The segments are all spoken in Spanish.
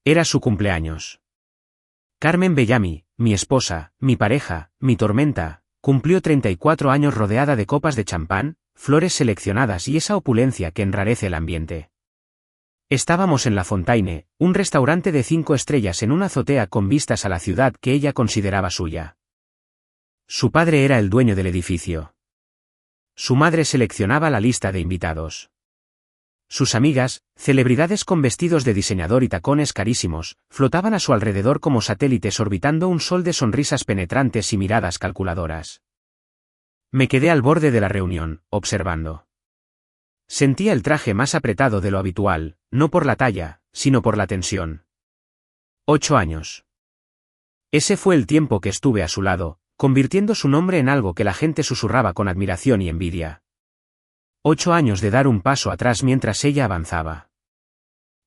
Era su cumpleaños. Carmen Bellamy, mi esposa, mi pareja, mi tormenta, cumplió 34 años rodeada de copas de champán, flores seleccionadas y esa opulencia que enrarece el ambiente. Estábamos en La Fontaine, un restaurante de 5 estrellas en una azotea con vistas a la ciudad que ella consideraba suya. Su padre era el dueño del edificio. Su madre seleccionaba la lista de invitados. Sus amigas, celebridades con vestidos de diseñador y tacones carísimos, flotaban a su alrededor como satélites orbitando un sol de sonrisas penetrantes y miradas calculadoras. Me quedé al borde de la reunión, observando. Sentía el traje más apretado de lo habitual, no por la talla, sino por la tensión. 8 años. Ese fue el tiempo que estuve a su lado, convirtiendo su nombre en algo que la gente susurraba con admiración y envidia. 8 años de dar un paso atrás mientras ella avanzaba.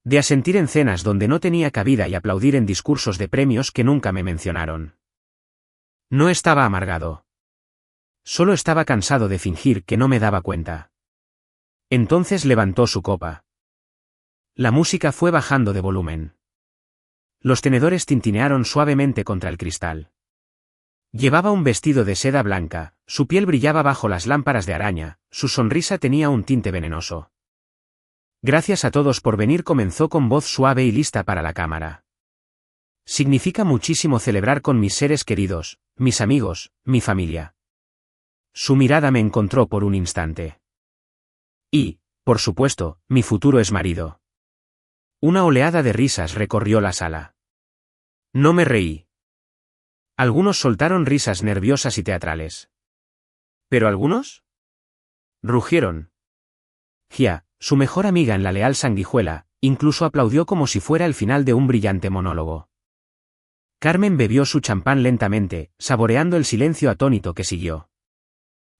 De asentir en cenas donde no tenía cabida y aplaudir en discursos de premios que nunca me mencionaron. No estaba amargado. Solo estaba cansado de fingir que no me daba cuenta. Entonces levantó su copa. La música fue bajando de volumen. Los tenedores tintinearon suavemente contra el cristal. Llevaba un vestido de seda blanca, su piel brillaba bajo las lámparas de araña, su sonrisa tenía un tinte venenoso. Gracias a todos por venir, comenzó con voz suave y lista para la cámara. Significa muchísimo celebrar con mis seres queridos, mis amigos, mi familia. Su mirada me encontró por un instante. Y, por supuesto, mi futuro exmarido. Una oleada de risas recorrió la sala. No me reí. Algunos soltaron risas nerviosas y teatrales. ¿Pero algunos? Rugieron. Gia, su mejor amiga en la leal sanguijuela, incluso aplaudió como si fuera el final de un brillante monólogo. Carmen bebió su champán lentamente, saboreando el silencio atónito que siguió.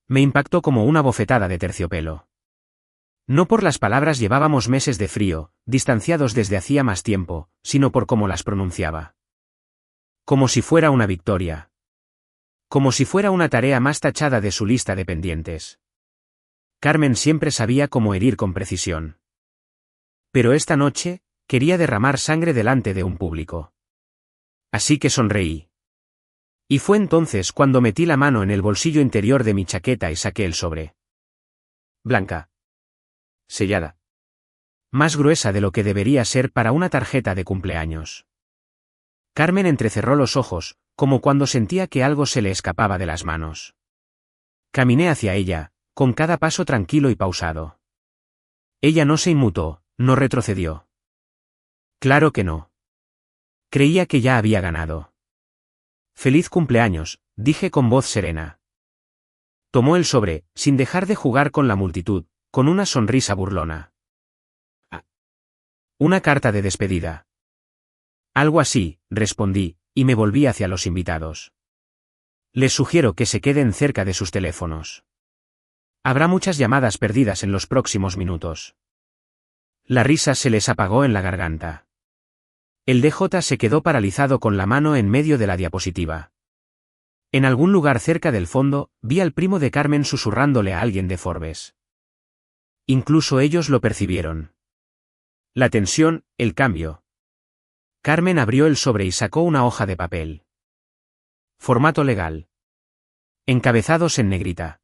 Me impactó como una bofetada de terciopelo. No por las palabras, llevábamos meses de frío, distanciados desde hacía más tiempo, sino por cómo las pronunciaba. Como si fuera una victoria. Como si fuera una tarea más tachada de su lista de pendientes. Carmen siempre sabía cómo herir con precisión. Pero esta noche, quería derramar sangre delante de un público. Así que sonreí. Y fue entonces cuando metí la mano en el bolsillo interior de mi chaqueta y saqué el sobre. Blanca. Sellada. Más gruesa de lo que debería ser para una tarjeta de cumpleaños. Carmen entrecerró los ojos, como cuando sentía que algo se le escapaba de las manos. Caminé hacia ella, con cada paso tranquilo y pausado. Ella no se inmutó, no retrocedió. Claro que no. Creía que ya había ganado. Feliz cumpleaños, dije con voz serena. Tomó el sobre, sin dejar de jugar con la multitud, con una sonrisa burlona. Una carta de despedida. Algo así, respondí, y me volví hacia los invitados. Les sugiero que se queden cerca de sus teléfonos. Habrá muchas llamadas perdidas en los próximos minutos. La risa se les apagó en la garganta. El DJ se quedó paralizado con la mano en medio de la diapositiva. En algún lugar cerca del fondo, vi al primo de Carmen susurrándole a alguien de Forbes. Incluso ellos lo percibieron. La tensión, el cambio. Carmen abrió el sobre y sacó una hoja de papel. Formato legal. Encabezados en negrita.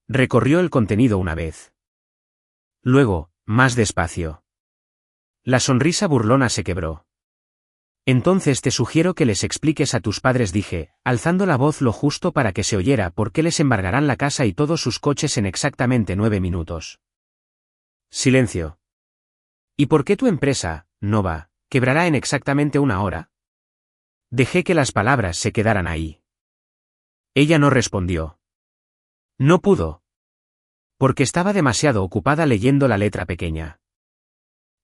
Recorrió el contenido una vez. Luego, más despacio. La sonrisa burlona se quebró. Entonces te sugiero que les expliques a tus padres, dije, alzando la voz lo justo para que se oyera, por qué les embargarán la casa y todos sus coches en exactamente 9 minutos. Silencio. ¿Y por qué tu empresa, Nova, quebrará en exactamente 1 hora? Dejé que las palabras se quedaran ahí. Ella no respondió. No pudo. Porque estaba demasiado ocupada leyendo la letra pequeña.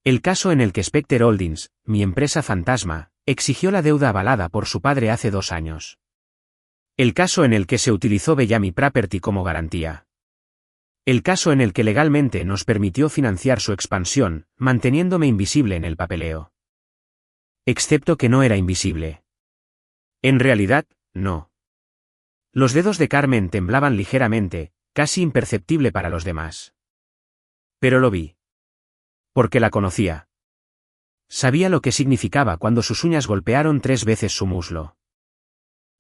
El caso en el que Specter Holdings, mi empresa fantasma, exigió la deuda avalada por su padre hace 2 años. El caso en el que se utilizó Bellamy Property como garantía. El caso en el que legalmente nos permitió financiar su expansión, manteniéndome invisible en el papeleo. Excepto que no era invisible. En realidad, no. Los dedos de Carmen temblaban ligeramente, casi imperceptible para los demás. Pero lo vi. Porque la conocía. Sabía lo que significaba cuando sus uñas golpearon 3 veces su muslo.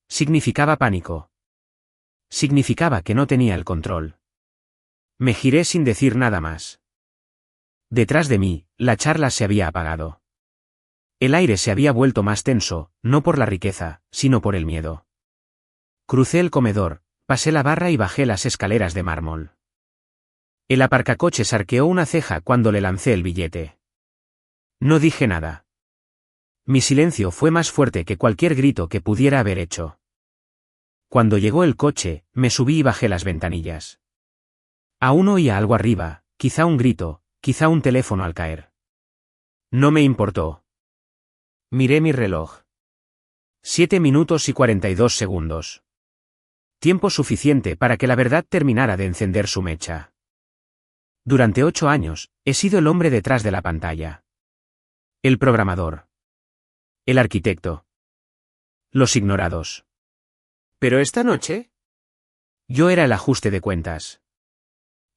Significaba pánico. Significaba que no tenía el control. Me giré sin decir nada más. Detrás de mí, la charla se había apagado. El aire se había vuelto más tenso, no por la riqueza, sino por el miedo. Crucé el comedor, pasé la barra y bajé las escaleras de mármol. El aparcacoches arqueó una ceja cuando le lancé el billete. No dije nada. Mi silencio fue más fuerte que cualquier grito que pudiera haber hecho. Cuando llegó el coche, me subí y bajé las ventanillas. Aún oía algo arriba, quizá un grito, quizá un teléfono al caer. No me importó. Miré mi reloj. 7 minutos y 42 segundos. Tiempo suficiente para que la verdad terminara de encender su mecha. Durante 8 años, he sido el hombre detrás de la pantalla. El programador. El arquitecto. Los ignorados. ¿Pero esta noche? Yo era el ajuste de cuentas.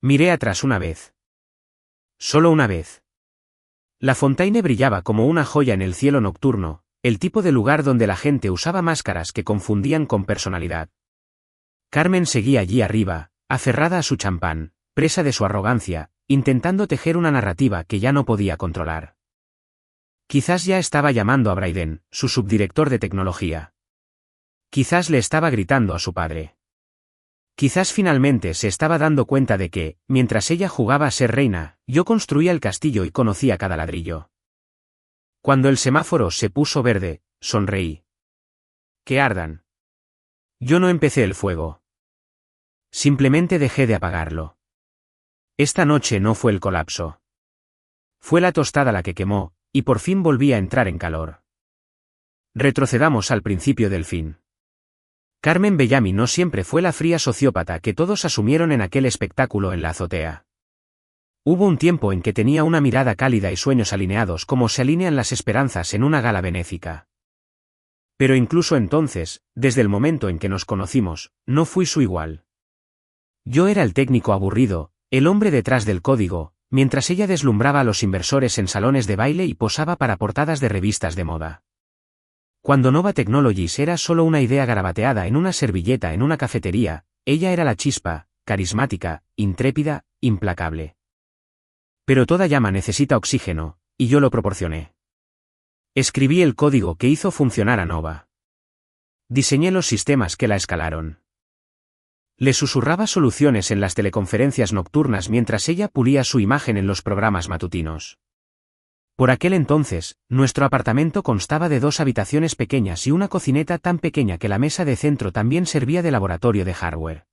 Miré atrás una vez. Solo una vez. La Fontaine brillaba como una joya en el cielo nocturno, el tipo de lugar donde la gente usaba máscaras que confundían con personalidad. Carmen seguía allí arriba, aferrada a su champán, presa de su arrogancia, intentando tejer una narrativa que ya no podía controlar. Quizás ya estaba llamando a Bryden, su subdirector de tecnología. Quizás le estaba gritando a su padre. Quizás finalmente se estaba dando cuenta de que, mientras ella jugaba a ser reina, yo construía el castillo y conocía cada ladrillo. Cuando el semáforo se puso verde, sonreí. Que ardan. Yo no empecé el fuego. Simplemente dejé de apagarlo. Esta noche no fue el colapso. Fue la tostada la que quemó, y por fin volví a entrar en calor. Retrocedamos al principio del fin. Carmen Bellamy no siempre fue la fría sociópata que todos asumieron en aquel espectáculo en la azotea. Hubo un tiempo en que tenía una mirada cálida y sueños alineados como se alinean las esperanzas en una gala benéfica. Pero incluso entonces, desde el momento en que nos conocimos, no fui su igual. Yo era el técnico aburrido, el hombre detrás del código, mientras ella deslumbraba a los inversores en salones de baile y posaba para portadas de revistas de moda. Cuando Nova Technologies era solo una idea garabateada en una servilleta en una cafetería, ella era la chispa, carismática, intrépida, implacable. Pero toda llama necesita oxígeno, y yo lo proporcioné. Escribí el código que hizo funcionar a Nova. Diseñé los sistemas que la escalaron. Le susurraba soluciones en las teleconferencias nocturnas mientras ella pulía su imagen en los programas matutinos. Por aquel entonces, nuestro apartamento constaba de 2 habitaciones pequeñas y una cocineta tan pequeña que la mesa de centro también servía de laboratorio de hardware.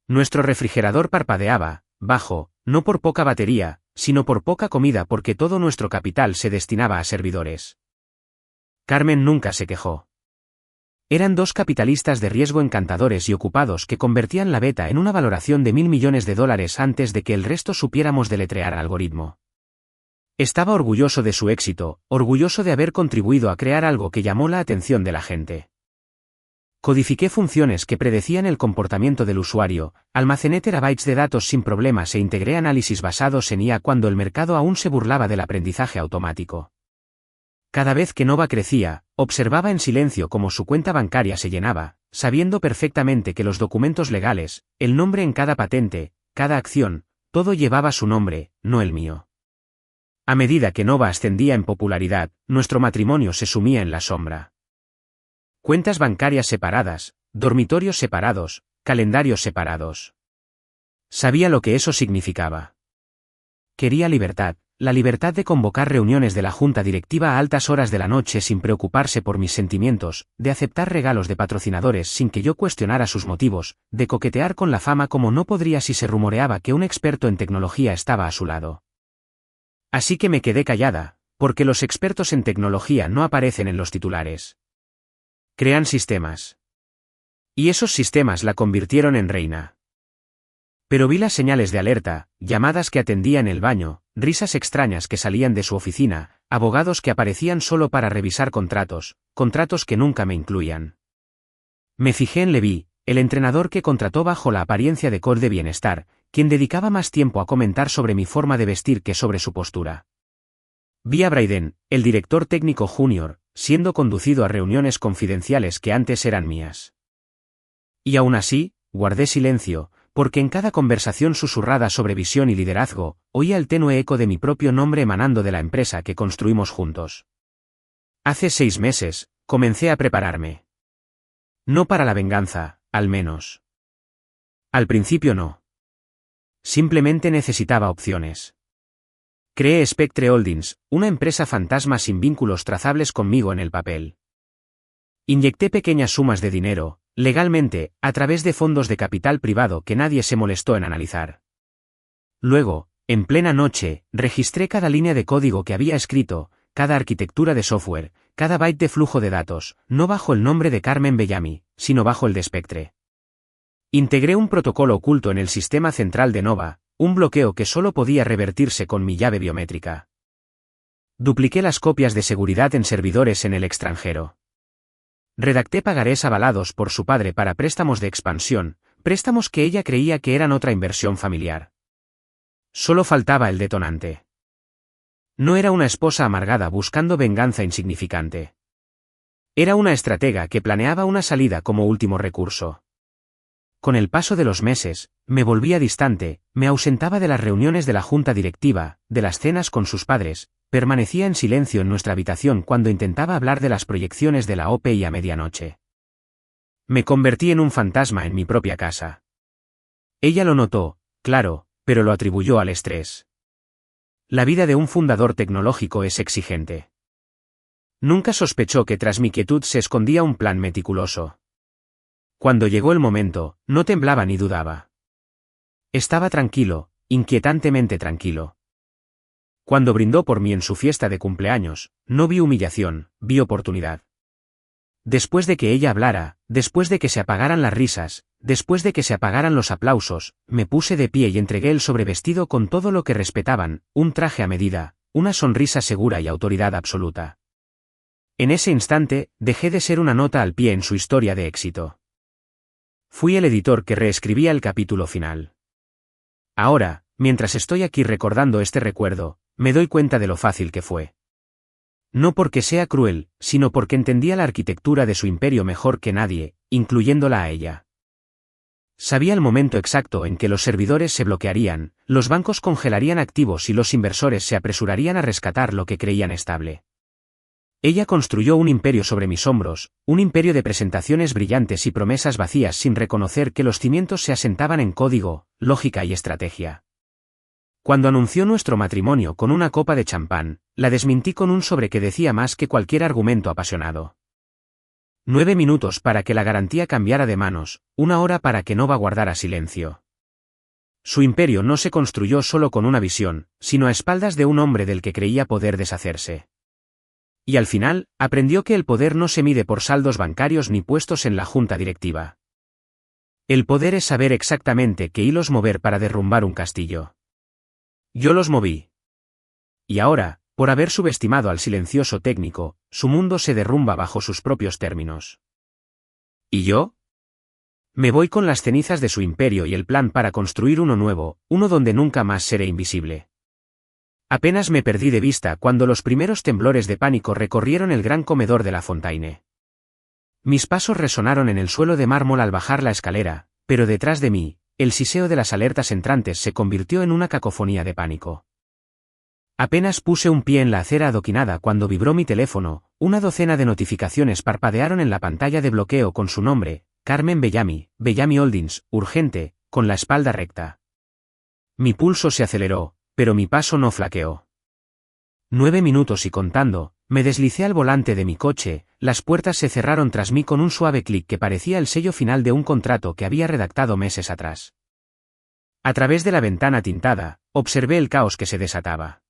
Nuestro refrigerador parpadeaba, bajo, no por poca batería, sino por poca comida porque todo nuestro capital se destinaba a servidores. Carmen nunca se quejó. Eran 2 capitalistas de riesgo encantadores y ocupados que convertían la beta en una valoración de $1.000 millones antes de que el resto supiéramos deletrear algoritmo. Estaba orgulloso de su éxito, orgulloso de haber contribuido a crear algo que llamó la atención de la gente. Codifiqué funciones que predecían el comportamiento del usuario, almacené terabytes de datos sin problemas e integré análisis basados en IA cuando el mercado aún se burlaba del aprendizaje automático. Cada vez que Nova crecía, observaba en silencio cómo su cuenta bancaria se llenaba, sabiendo perfectamente que los documentos legales, el nombre en cada patente, cada acción, todo llevaba su nombre, no el mío. A medida que Nova ascendía en popularidad, nuestro matrimonio se sumía en la sombra. Cuentas bancarias separadas, dormitorios separados, calendarios separados. Sabía lo que eso significaba. Quería libertad, la libertad de convocar reuniones de la junta directiva a altas horas de la noche sin preocuparse por mis sentimientos, de aceptar regalos de patrocinadores sin que yo cuestionara sus motivos, de coquetear con la fama como no podría si se rumoreaba que un experto en tecnología estaba a su lado. Así que me quedé callada, porque los expertos en tecnología no aparecen en los titulares. Crean sistemas. Y esos sistemas la convirtieron en reina. Pero vi las señales de alerta, llamadas que atendía en el baño, risas extrañas que salían de su oficina, abogados que aparecían solo para revisar contratos que nunca me incluían. Me fijé en Levi, el entrenador que contrató bajo la apariencia de coach de bienestar, quien dedicaba más tiempo a comentar sobre mi forma de vestir que sobre su postura. Vi a Brayden, el director técnico junior, siendo conducido a reuniones confidenciales que antes eran mías. Y aún así, guardé silencio, porque en cada conversación susurrada sobre visión y liderazgo, oía el tenue eco de mi propio nombre emanando de la empresa que construimos juntos. Hace 6 meses, comencé a prepararme. No para la venganza, al menos. Al principio no. Simplemente necesitaba opciones. Creé Spectre Holdings, una empresa fantasma sin vínculos trazables conmigo en el papel. Inyecté pequeñas sumas de dinero, legalmente, a través de fondos de capital privado que nadie se molestó en analizar. Luego, en plena noche, registré cada línea de código que había escrito, cada arquitectura de software, cada byte de flujo de datos, no bajo el nombre de Carmen Bellamy, sino bajo el de Spectre. Integré un protocolo oculto en el sistema central de Nova, un bloqueo que solo podía revertirse con mi llave biométrica. Dupliqué las copias de seguridad en servidores en el extranjero. Redacté pagarés avalados por su padre para préstamos de expansión, préstamos que ella creía que eran otra inversión familiar. Solo faltaba el detonante. No era una esposa amargada buscando venganza insignificante. Era una estratega que planeaba una salida como último recurso. Con el paso de los meses, me volvía distante, me ausentaba de las reuniones de la junta directiva, de las cenas con sus padres, permanecía en silencio en nuestra habitación cuando intentaba hablar de las proyecciones de la OPI a medianoche. Me convertí en un fantasma en mi propia casa. Ella lo notó, claro, pero lo atribuyó al estrés. La vida de un fundador tecnológico es exigente. Nunca sospechó que tras mi quietud se escondía un plan meticuloso. Cuando llegó el momento, no temblaba ni dudaba. Estaba tranquilo, inquietantemente tranquilo. Cuando brindó por mí en su fiesta de cumpleaños, no vi humillación, vi oportunidad. Después de que ella hablara, después de que se apagaran las risas, después de que se apagaran los aplausos, me puse de pie y entregué el sobrevestido con todo lo que respetaban, un traje a medida, una sonrisa segura y autoridad absoluta. En ese instante, dejé de ser una nota al pie en su historia de éxito. Fui el editor que reescribía el capítulo final. Ahora, mientras estoy aquí recordando este recuerdo, me doy cuenta de lo fácil que fue. No porque sea cruel, sino porque entendía la arquitectura de su imperio mejor que nadie, incluyéndola a ella. Sabía el momento exacto en que los servidores se bloquearían, los bancos congelarían activos y los inversores se apresurarían a rescatar lo que creían estable. Ella construyó un imperio sobre mis hombros, un imperio de presentaciones brillantes y promesas vacías sin reconocer que los cimientos se asentaban en código, lógica y estrategia. Cuando anunció nuestro matrimonio con una copa de champán, la desmintí con un sobre que decía más que cualquier argumento apasionado. 9 minutos para que la garantía cambiara de manos, 1 hora para que Nova guardara silencio. Su imperio no se construyó solo con una visión, sino a espaldas de un hombre del que creía poder deshacerse. Y al final, aprendió que el poder no se mide por saldos bancarios ni puestos en la junta directiva. El poder es saber exactamente qué hilos mover para derrumbar un castillo. Yo los moví. Y ahora, por haber subestimado al silencioso técnico, su mundo se derrumba bajo sus propios términos. ¿Y yo? Me voy con las cenizas de su imperio y el plan para construir uno nuevo, uno donde nunca más seré invisible. Apenas me perdí de vista cuando los primeros temblores de pánico recorrieron el gran comedor de la Fontaine. Mis pasos resonaron en el suelo de mármol al bajar la escalera, pero detrás de mí, el siseo de las alertas entrantes se convirtió en una cacofonía de pánico. Apenas puse un pie en la acera adoquinada cuando vibró mi teléfono, una docena de notificaciones parpadearon en la pantalla de bloqueo con su nombre, Carmen Bellamy, Bellamy Holdings, urgente, con la espalda recta. Mi pulso se aceleró, pero mi paso no flaqueó. 9 minutos y contando, me deslicé al volante de mi coche, las puertas se cerraron tras mí con un suave clic que parecía el sello final de un contrato que había redactado meses atrás. A través de la ventana tintada, observé el caos que se desataba.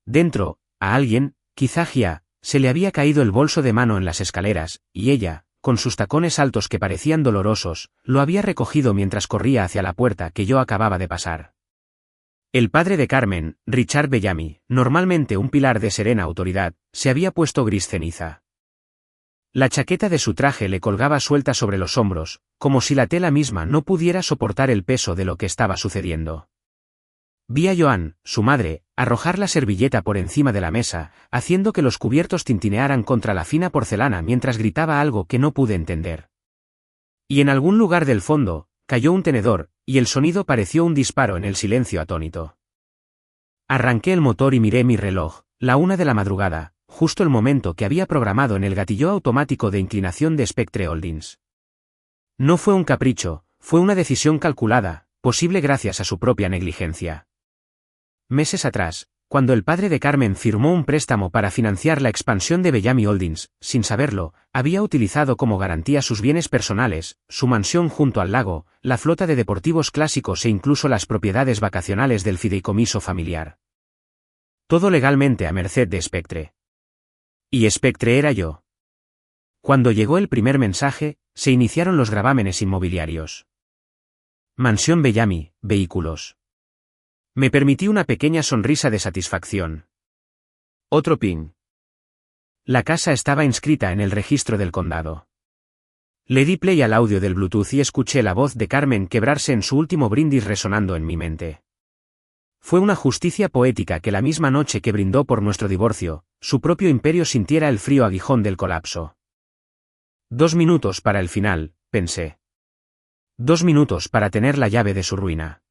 Dentro, a alguien, quizá Gia, se le había caído el bolso de mano en las escaleras, y ella, con sus tacones altos que parecían dolorosos, lo había recogido mientras corría hacia la puerta que yo acababa de pasar. El padre de Carmen, Richard Bellamy, normalmente un pilar de serena autoridad, se había puesto gris ceniza. La chaqueta de su traje le colgaba suelta sobre los hombros, como si la tela misma no pudiera soportar el peso de lo que estaba sucediendo. Vi a Joan, su madre, arrojar la servilleta por encima de la mesa, haciendo que los cubiertos tintinearan contra la fina porcelana mientras gritaba algo que no pude entender. Y en algún lugar del fondo, cayó un tenedor, y el sonido pareció un disparo en el silencio atónito. Arranqué el motor y miré mi reloj, la 1 de la madrugada, justo el momento que había programado en el gatillo automático de inclinación de Spectre Holdings. No fue un capricho, fue una decisión calculada, posible gracias a su propia negligencia. Meses atrás, cuando el padre de Carmen firmó un préstamo para financiar la expansión de Bellamy Holdings, sin saberlo, había utilizado como garantía sus bienes personales, su mansión junto al lago, la flota de deportivos clásicos e incluso las propiedades vacacionales del fideicomiso familiar. Todo legalmente a merced de Spectre. Y Spectre era yo. Cuando llegó el primer mensaje, se iniciaron los gravámenes inmobiliarios. Mansión Bellamy, vehículos. Me permití una pequeña sonrisa de satisfacción. Otro ping. La casa estaba inscrita en el registro del condado. Le di play al audio del Bluetooth y escuché la voz de Carmen quebrarse en su último brindis resonando en mi mente. Fue una justicia poética que la misma noche que brindó por nuestro divorcio, su propio imperio sintiera el frío aguijón del colapso. 2 minutos para el final, pensé. 2 minutos para tener la llave de su ruina.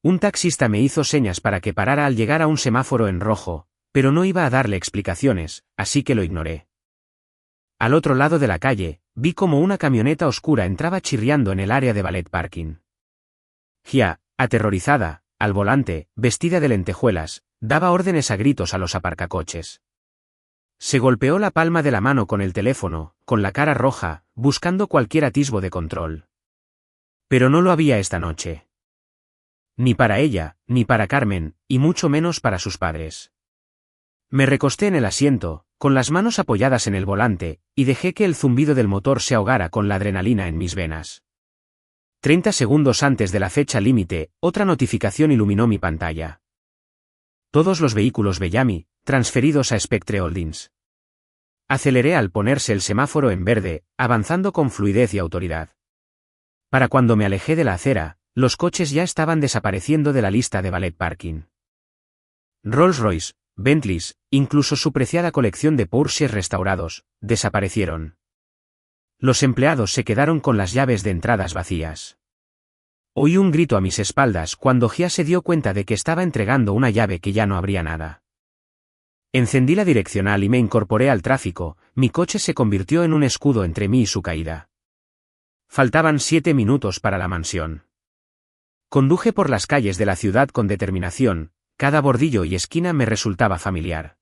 Un taxista me hizo señas para que parara al llegar a un semáforo en rojo, pero no iba a darle explicaciones, así que lo ignoré. Al otro lado de la calle, vi como una camioneta oscura entraba chirriando en el área de valet parking. Gia, aterrorizada, al volante, vestida de lentejuelas, daba órdenes a gritos a los aparcacoches. Se golpeó la palma de la mano con el teléfono, con la cara roja, buscando cualquier atisbo de control. Pero no lo había esta noche. Ni para ella, ni para Carmen, y mucho menos para sus padres. Me recosté en el asiento, con las manos apoyadas en el volante, y dejé que el zumbido del motor se ahogara con la adrenalina en mis venas. 30 segundos antes de la fecha límite, otra notificación iluminó mi pantalla. Todos los vehículos Bellamy, transferidos a Spectre Holdings. Aceleré al ponerse el semáforo en verde, avanzando con fluidez y autoridad. Para cuando me alejé de la acera, los coches ya estaban desapareciendo de la lista de valet parking. Rolls-Royce, Bentleys, incluso su preciada colección de Porsches restaurados, desaparecieron. Los empleados se quedaron con las llaves de entradas vacías. Oí un grito a mis espaldas cuando Gia se dio cuenta de que estaba entregando una llave que ya no abría nada. Encendí la direccional y me incorporé al tráfico, mi coche se convirtió en un escudo entre mí y su caída. Faltaban 7 minutos para la mansión. Conduje por las calles de la ciudad con determinación, cada bordillo y esquina me resultaba familiar.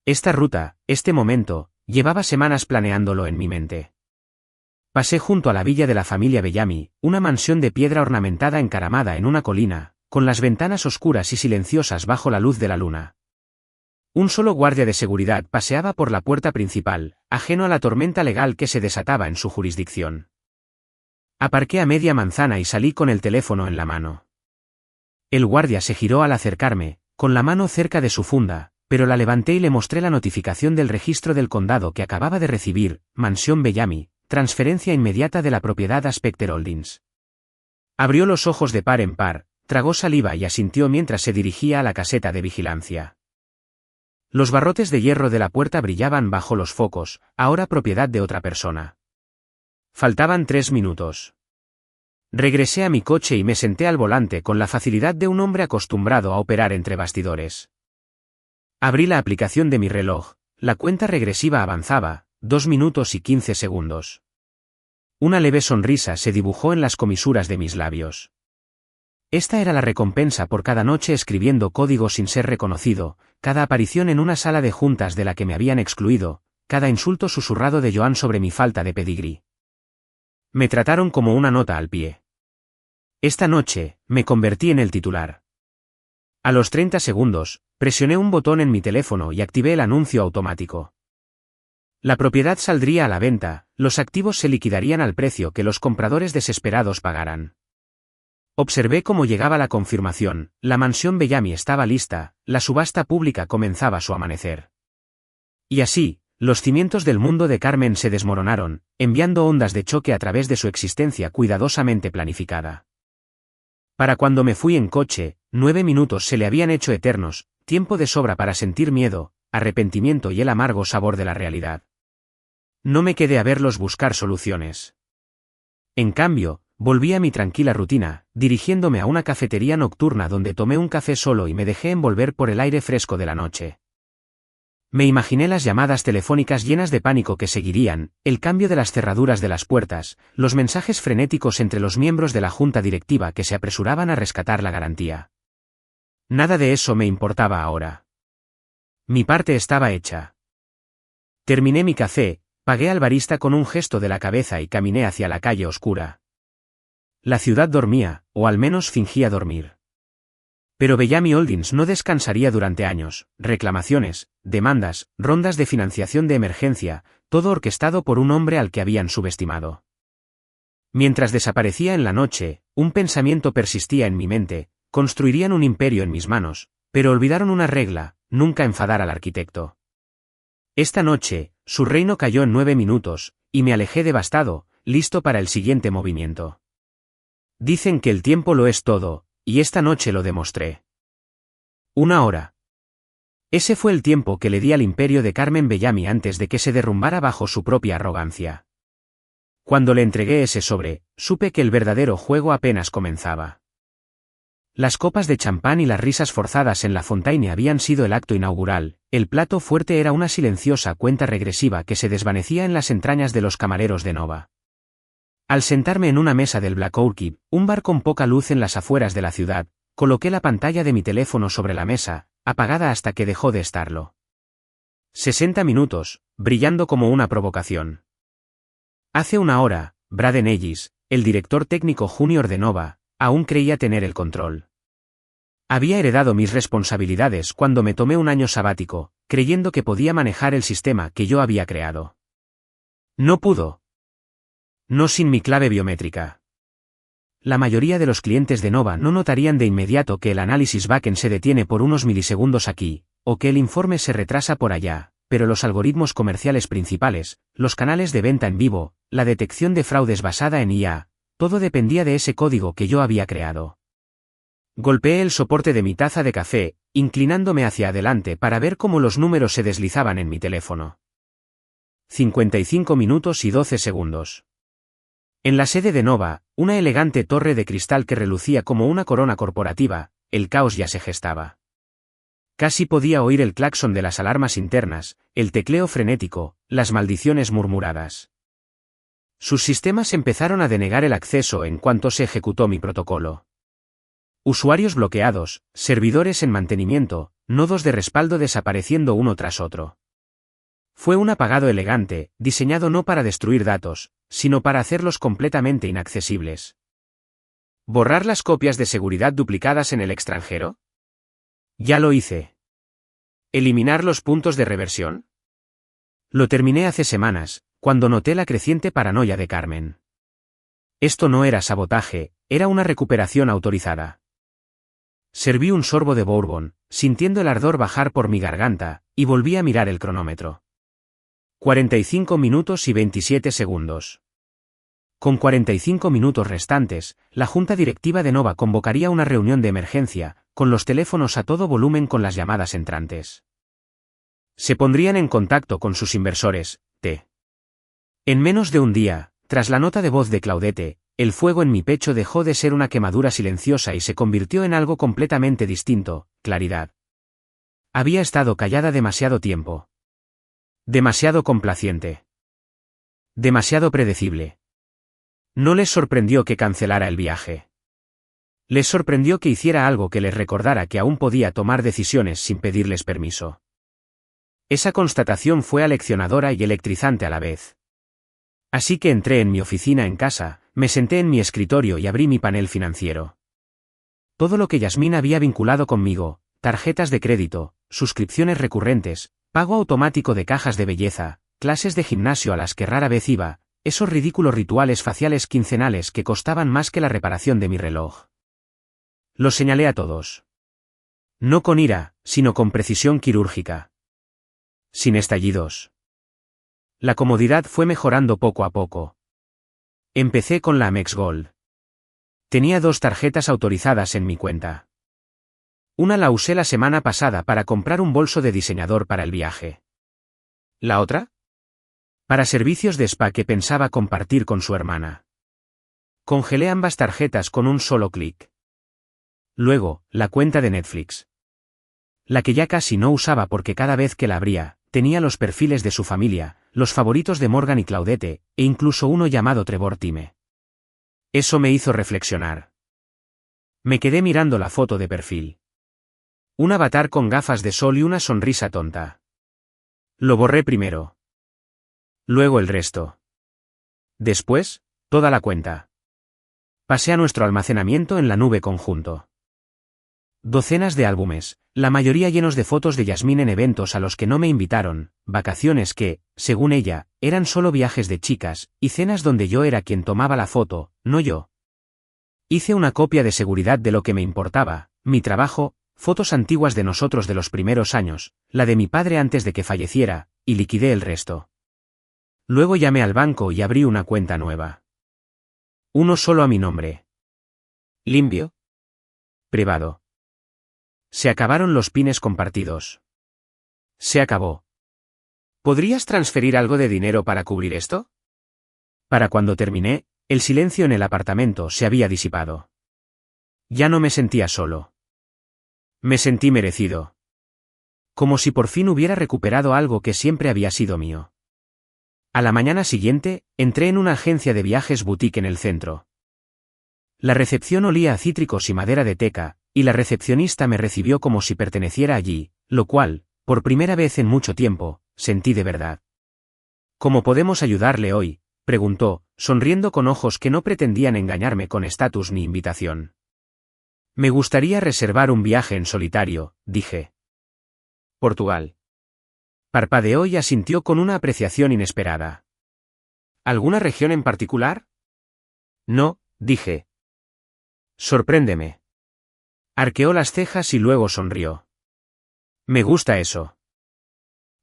Esta ruta, este momento, llevaba semanas planeándolo en mi mente. Pasé junto a la villa de la familia Bellamy, una mansión de piedra ornamentada encaramada en una colina, con las ventanas oscuras y silenciosas bajo la luz de la luna. Un solo guardia de seguridad paseaba por la puerta principal, ajeno a la tormenta legal que se desataba en su jurisdicción. Aparqué a media manzana y salí con el teléfono en la mano. El guardia se giró al acercarme, con la mano cerca de su funda, pero la levanté y le mostré la notificación del registro del condado que acababa de recibir, Mansión Bellamy, transferencia inmediata de la propiedad a Spectre Holdings. Abrió los ojos de par en par, tragó saliva y asintió mientras se dirigía a la caseta de vigilancia. Los barrotes de hierro de la puerta brillaban bajo los focos, ahora propiedad de otra persona. Faltaban 3 minutos. Regresé a mi coche y me senté al volante con la facilidad de un hombre acostumbrado a operar entre bastidores. Abrí la aplicación de mi reloj, la cuenta regresiva avanzaba, 2 minutos y 15 segundos. Una leve sonrisa se dibujó en las comisuras de mis labios. Esta era la recompensa por cada noche escribiendo código sin ser reconocido, cada aparición en una sala de juntas de la que me habían excluido, cada insulto susurrado de Joan sobre mi falta de pedigrí. Me trataron como una nota al pie. Esta noche, me convertí en el titular. A los 30 segundos, presioné un botón en mi teléfono y activé el anuncio automático. La propiedad saldría a la venta, los activos se liquidarían al precio que los compradores desesperados pagaran. Observé cómo llegaba la confirmación, la mansión Bellamy estaba lista, la subasta pública comenzaba su amanecer. Y así, los cimientos del mundo de Carmen se desmoronaron, enviando ondas de choque a través de su existencia cuidadosamente planificada. Para cuando me fui en coche, 9 minutos se le habían hecho eternos, tiempo de sobra para sentir miedo, arrepentimiento y el amargo sabor de la realidad. No me quedé a verlos buscar soluciones. En cambio, volví a mi tranquila rutina, dirigiéndome a una cafetería nocturna donde tomé un café solo y me dejé envolver por el aire fresco de la noche. Me imaginé las llamadas telefónicas llenas de pánico que seguirían, el cambio de las cerraduras de las puertas, los mensajes frenéticos entre los miembros de la junta directiva que se apresuraban a rescatar la garantía. Nada de eso me importaba ahora. Mi parte estaba hecha. Terminé mi café, pagué al barista con un gesto de la cabeza y caminé hacia la calle oscura. La ciudad dormía, o al menos fingía dormir. Pero Bellamy Holdings no descansaría durante años, reclamaciones, demandas, rondas de financiación de emergencia, todo orquestado por un hombre al que habían subestimado. Mientras desaparecía en la noche, un pensamiento persistía en mi mente: construirían un imperio en mis manos, pero olvidaron una regla: nunca enfadar al arquitecto. Esta noche, su reino cayó en 9 minutos, y me alejé devastado, listo para el siguiente movimiento. Dicen que el tiempo lo es todo, y esta noche lo demostré. 1 hora. Ese fue el tiempo que le di al imperio de Carmen Bellamy antes de que se derrumbara bajo su propia arrogancia. Cuando le entregué ese sobre, supe que el verdadero juego apenas comenzaba. Las copas de champán y las risas forzadas en la Fontaine habían sido el acto inaugural, el plato fuerte era una silenciosa cuenta regresiva que se desvanecía en las entrañas de los camareros de Nova. Al sentarme en una mesa del Black Orchid, un bar con poca luz en las afueras de la ciudad, coloqué la pantalla de mi teléfono sobre la mesa, apagada hasta que dejó de estarlo. 60 minutos, brillando como una provocación. Hace 1 hora, Braden Ellis, el director técnico junior de Nova, aún creía tener el control. Había heredado mis responsabilidades cuando me tomé un año sabático, creyendo que podía manejar el sistema que yo había creado. No pudo. No sin mi clave biométrica. La mayoría de los clientes de Nova no notarían de inmediato que el análisis backend se detiene por unos milisegundos aquí, o que el informe se retrasa por allá, pero los algoritmos comerciales principales, los canales de venta en vivo, la detección de fraudes basada en IA, todo dependía de ese código que yo había creado. Golpeé el soporte de mi taza de café, inclinándome hacia adelante para ver cómo los números se deslizaban en mi teléfono. 55 minutos y 12 segundos. En la sede de Nova, una elegante torre de cristal que relucía como una corona corporativa, el caos ya se gestaba. Casi podía oír el claxon de las alarmas internas, el tecleo frenético, las maldiciones murmuradas. Sus sistemas empezaron a denegar el acceso en cuanto se ejecutó mi protocolo. Usuarios bloqueados, servidores en mantenimiento, nodos de respaldo desapareciendo uno tras otro. Fue un apagado elegante, diseñado no para destruir datos, sino para hacerlos completamente inaccesibles. ¿Borrar las copias de seguridad duplicadas en el extranjero? Ya lo hice. ¿Eliminar los puntos de reversión? Lo terminé hace semanas, cuando noté la creciente paranoia de Carmen. Esto no era sabotaje, era una recuperación autorizada. Serví un sorbo de bourbon, sintiendo el ardor bajar por mi garganta, y volví a mirar el cronómetro. 45 minutos y 27 segundos. Con 45 minutos restantes, la junta directiva de Nova convocaría una reunión de emergencia, con los teléfonos a todo volumen con las llamadas entrantes. Se pondrían en contacto con sus inversores, En menos de un día, tras la nota de voz de Claudette, el fuego en mi pecho dejó de ser una quemadura silenciosa y se convirtió en algo completamente distinto: claridad. Había estado callada demasiado tiempo. Demasiado complaciente. Demasiado predecible. No les sorprendió que cancelara el viaje. Les sorprendió que hiciera algo que les recordara que aún podía tomar decisiones sin pedirles permiso. Esa constatación fue aleccionadora y electrizante a la vez. Así que entré en mi oficina en casa, me senté en mi escritorio y abrí mi panel financiero. Todo lo que Yasmín había vinculado conmigo: tarjetas de crédito, suscripciones recurrentes, pago automático de cajas de belleza, clases de gimnasio a las que rara vez iba, esos ridículos rituales faciales quincenales que costaban más que la reparación de mi reloj. Los señalé a todos. No con ira, sino con precisión quirúrgica. Sin estallidos. La comodidad fue mejorando poco a poco. Empecé con la Amex Gold. Tenía 2 tarjetas autorizadas en mi cuenta. Una la usé la semana pasada para comprar un bolso de diseñador para el viaje. ¿La otra? Para servicios de spa que pensaba compartir con su hermana. Congelé ambas tarjetas con un solo clic. Luego, la cuenta de Netflix. La que ya casi no usaba porque cada vez que la abría, tenía los perfiles de su familia, los favoritos de Morgan y Claudette, e incluso uno llamado Trevor Time. Eso me hizo reflexionar. Me quedé mirando la foto de perfil. Un avatar con gafas de sol y una sonrisa tonta. Lo borré primero. Luego el resto. Después, toda la cuenta. Pasé a nuestro almacenamiento en la nube conjunto. Docenas de álbumes, la mayoría llenos de fotos de Yasmín en eventos a los que no me invitaron, vacaciones que, según ella, eran solo viajes de chicas, y cenas donde yo era quien tomaba la foto, no yo. Hice una copia de seguridad de lo que me importaba, mi trabajo, fotos antiguas de nosotros de los primeros años, la de mi padre antes de que falleciera, y liquidé el resto. Luego llamé al banco y abrí una cuenta nueva. Uno solo a mi nombre. Limpio. Privado. Se acabaron los pines compartidos. Se acabó. ¿Podrías transferir algo de dinero para cubrir esto? Para cuando terminé, el silencio en el apartamento se había disipado. Ya no me sentía solo. Me sentí merecido. Como si por fin hubiera recuperado algo que siempre había sido mío. A la mañana siguiente, entré en una agencia de viajes boutique en el centro. La recepción olía a cítricos y madera de teca, y la recepcionista me recibió como si perteneciera allí, lo cual, por primera vez en mucho tiempo, sentí de verdad. ¿Cómo podemos ayudarle hoy?, preguntó, sonriendo con ojos que no pretendían engañarme con estatus ni invitación. Me gustaría reservar un viaje en solitario, dije. Portugal. Parpadeó y asintió con una apreciación inesperada. ¿Alguna región en particular? No, dije. Sorpréndeme. Arqueó las cejas y luego sonrió. Me gusta eso.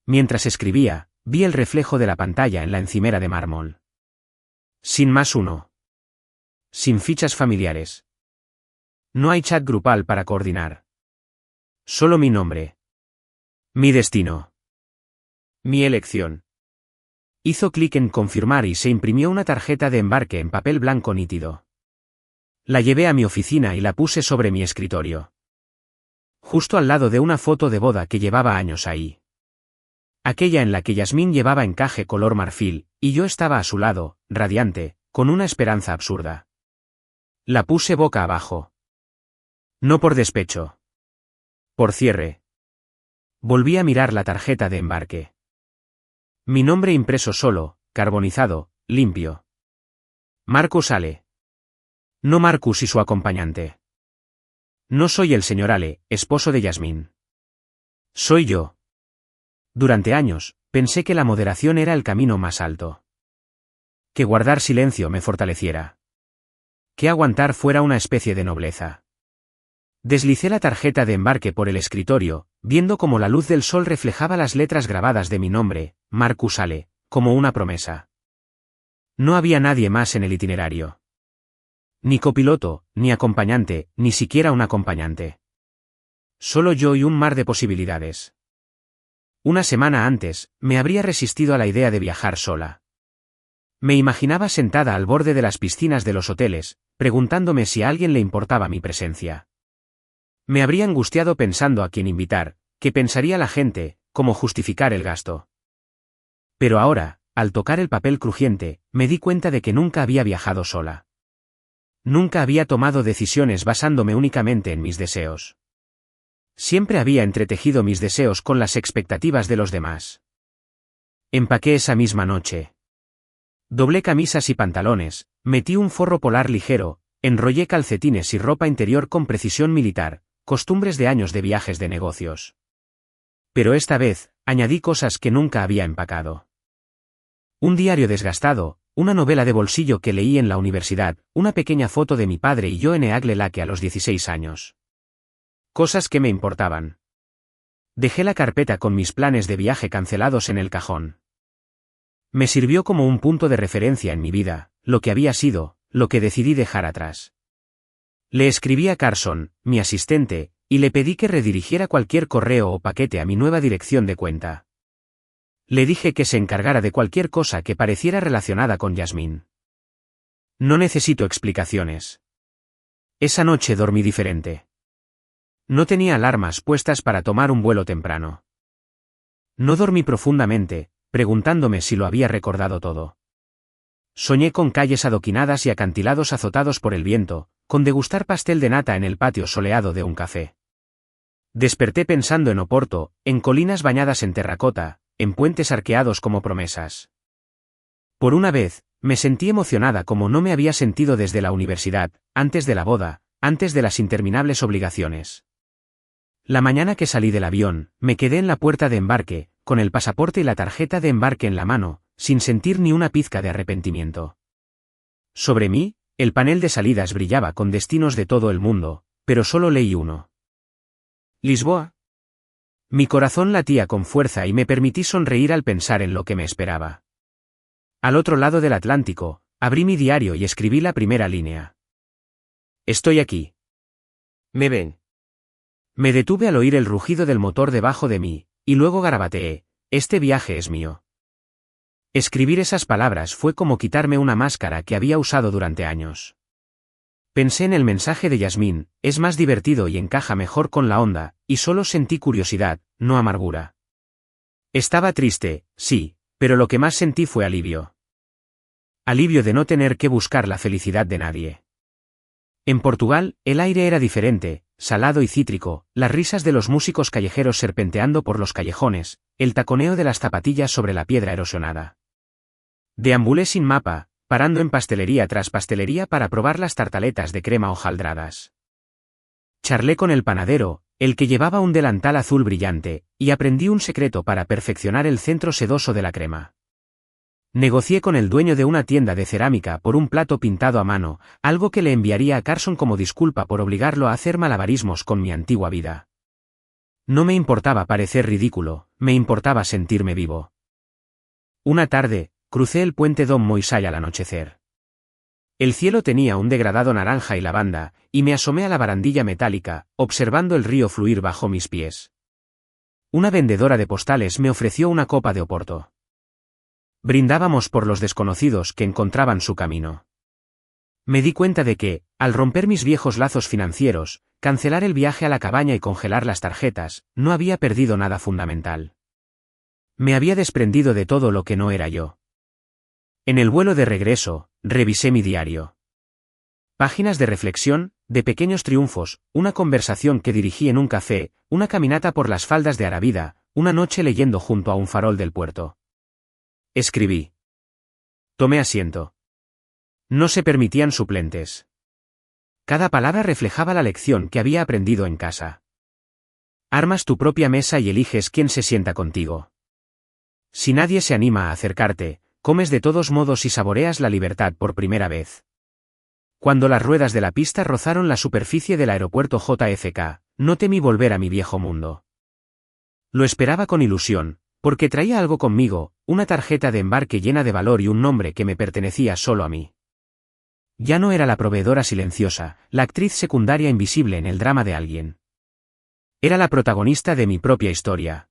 Mientras escribía, vi el reflejo de la pantalla en la encimera de mármol. Sin más uno. Sin fichas familiares. No hay chat grupal para coordinar. Solo mi nombre. Mi destino. Mi elección. Hizo clic en confirmar y se imprimió una tarjeta de embarque en papel blanco nítido. La llevé a mi oficina y la puse sobre mi escritorio. Justo al lado de una foto de boda que llevaba años ahí. Aquella en la que Yasmín llevaba encaje color marfil, y yo estaba a su lado, radiante, con una esperanza absurda. La puse boca abajo. No por despecho. Por cierre. Volví a mirar la tarjeta de embarque. Mi nombre impreso solo, carbonizado, limpio. Marcus Ale. No Marcus y su acompañante. No soy el señor Ale, esposo de Yasmín. Soy yo. Durante años, pensé que la moderación era el camino más alto. Que guardar silencio me fortaleciera. Que aguantar fuera una especie de nobleza. Deslicé la tarjeta de embarque por el escritorio, viendo cómo la luz del sol reflejaba las letras grabadas de mi nombre, Marcus Ale, como una promesa. No había nadie más en el itinerario. Ni copiloto, ni acompañante, ni siquiera un acompañante. Solo yo y un mar de posibilidades. Una semana antes, me habría resistido a la idea de viajar sola. Me imaginaba sentada al borde de las piscinas de los hoteles, preguntándome si a alguien le importaba mi presencia. Me habría angustiado pensando a quién invitar, qué pensaría la gente, cómo justificar el gasto. Pero ahora, al tocar el papel crujiente, me di cuenta de que nunca había viajado sola. Nunca había tomado decisiones basándome únicamente en mis deseos. Siempre había entretejido mis deseos con las expectativas de los demás. Empaqué esa misma noche. Doblé camisas y pantalones, metí un forro polar ligero, enrollé calcetines y ropa interior con precisión militar, costumbres de años de viajes de negocios. Pero esta vez, añadí cosas que nunca había empacado. Un diario desgastado, una novela de bolsillo que leí en la universidad, una pequeña foto de mi padre y yo en Eagle Lake a los 16 años. Cosas que me importaban. Dejé la carpeta con mis planes de viaje cancelados en el cajón. Me sirvió como un punto de referencia en mi vida, lo que había sido, lo que decidí dejar atrás. Le escribí a Carson, mi asistente, y le pedí que redirigiera cualquier correo o paquete a mi nueva dirección de cuenta. Le dije que se encargara de cualquier cosa que pareciera relacionada con Yasmín. No necesito explicaciones. Esa noche dormí diferente. No tenía alarmas puestas para tomar un vuelo temprano. No dormí profundamente, preguntándome si lo había recordado todo. Soñé con calles adoquinadas y acantilados azotados por el viento, con degustar pastel de nata en el patio soleado de un café. Desperté pensando en Oporto, en colinas bañadas en terracota, en puentes arqueados como promesas. Por una vez, me sentí emocionada como no me había sentido desde la universidad, antes de la boda, antes de las interminables obligaciones. La mañana que salí del avión, me quedé en la puerta de embarque, con el pasaporte y la tarjeta de embarque en la mano, sin sentir ni una pizca de arrepentimiento. Sobre mí, el panel de salidas brillaba con destinos de todo el mundo, pero solo leí uno. Lisboa. Mi corazón latía con fuerza y me permití sonreír al pensar en lo que me esperaba. Al otro lado del Atlántico, abrí mi diario y escribí la primera línea. Estoy aquí. ¿Me ven? Me detuve al oír el rugido del motor debajo de mí, y luego garabateé, este viaje es mío. Escribir esas palabras fue como quitarme una máscara que había usado durante años. Pensé en el mensaje de Yasmín, es más divertido y encaja mejor con la onda, y solo sentí curiosidad, no amargura. Estaba triste, sí, pero lo que más sentí fue alivio. Alivio de no tener que buscar la felicidad de nadie. En Portugal, el aire era diferente, salado y cítrico, las risas de los músicos callejeros serpenteando por los callejones, el taconeo de las zapatillas sobre la piedra erosionada. Deambulé sin mapa, parando en pastelería tras pastelería para probar las tartaletas de crema hojaldradas. Charlé con el panadero, el que llevaba un delantal azul brillante, y aprendí un secreto para perfeccionar el centro sedoso de la crema. Negocié con el dueño de una tienda de cerámica por un plato pintado a mano, algo que le enviaría a Carson como disculpa por obligarlo a hacer malabarismos con mi antigua vida. No me importaba parecer ridículo, me importaba sentirme vivo. Una tarde, crucé el puente Dom Moisay al anochecer. El cielo tenía un degradado naranja y lavanda, y me asomé a la barandilla metálica, observando el río fluir bajo mis pies. Una vendedora de postales me ofreció una copa de Oporto. Brindábamos por los desconocidos que encontraban su camino. Me di cuenta de que, al romper mis viejos lazos financieros, cancelar el viaje a la cabaña y congelar las tarjetas, no había perdido nada fundamental. Me había desprendido de todo lo que no era yo. En el vuelo de regreso, revisé mi diario. Páginas de reflexión, de pequeños triunfos, una conversación que dirigí en un café, una caminata por las faldas de Arabida, una noche leyendo junto a un farol del puerto. Escribí. Tomé asiento. No se permitían suplentes. Cada palabra reflejaba la lección que había aprendido en casa. Armas tu propia mesa y eliges quién se sienta contigo. Si nadie se anima a acercarte, comes de todos modos y saboreas la libertad por primera vez. Cuando las ruedas de la pista rozaron la superficie del aeropuerto JFK, no temí volver a mi viejo mundo. Lo esperaba con ilusión, porque traía algo conmigo, una tarjeta de embarque llena de valor y un nombre que me pertenecía solo a mí. Ya no era la proveedora silenciosa, la actriz secundaria invisible en el drama de alguien. Era la protagonista de mi propia historia.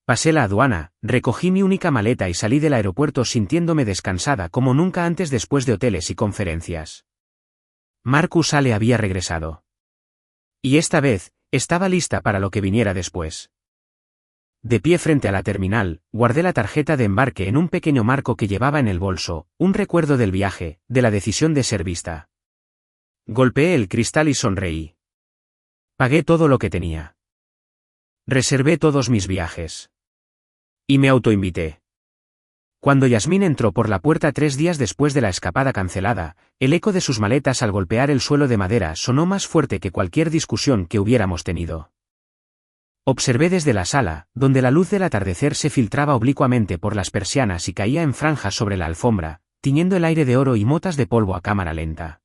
Pasé la aduana, recogí mi única maleta y salí del aeropuerto sintiéndome descansada como nunca antes después de hoteles y conferencias. Marcus Ale había regresado. Y esta vez, estaba lista para lo que viniera después. De pie frente a la terminal, guardé la tarjeta de embarque en un pequeño marco que llevaba en el bolso, un recuerdo del viaje, de la decisión de ser vista. Golpeé el cristal y sonreí. Pagué todo lo que tenía. Reservé todos mis viajes. Y me autoinvité. Cuando Yasmín entró por la puerta 3 días después de la escapada cancelada, el eco de sus maletas al golpear el suelo de madera sonó más fuerte que cualquier discusión que hubiéramos tenido. Observé desde la sala, donde la luz del atardecer se filtraba oblicuamente por las persianas y caía en franjas sobre la alfombra, tiñendo el aire de oro y motas de polvo a cámara lenta.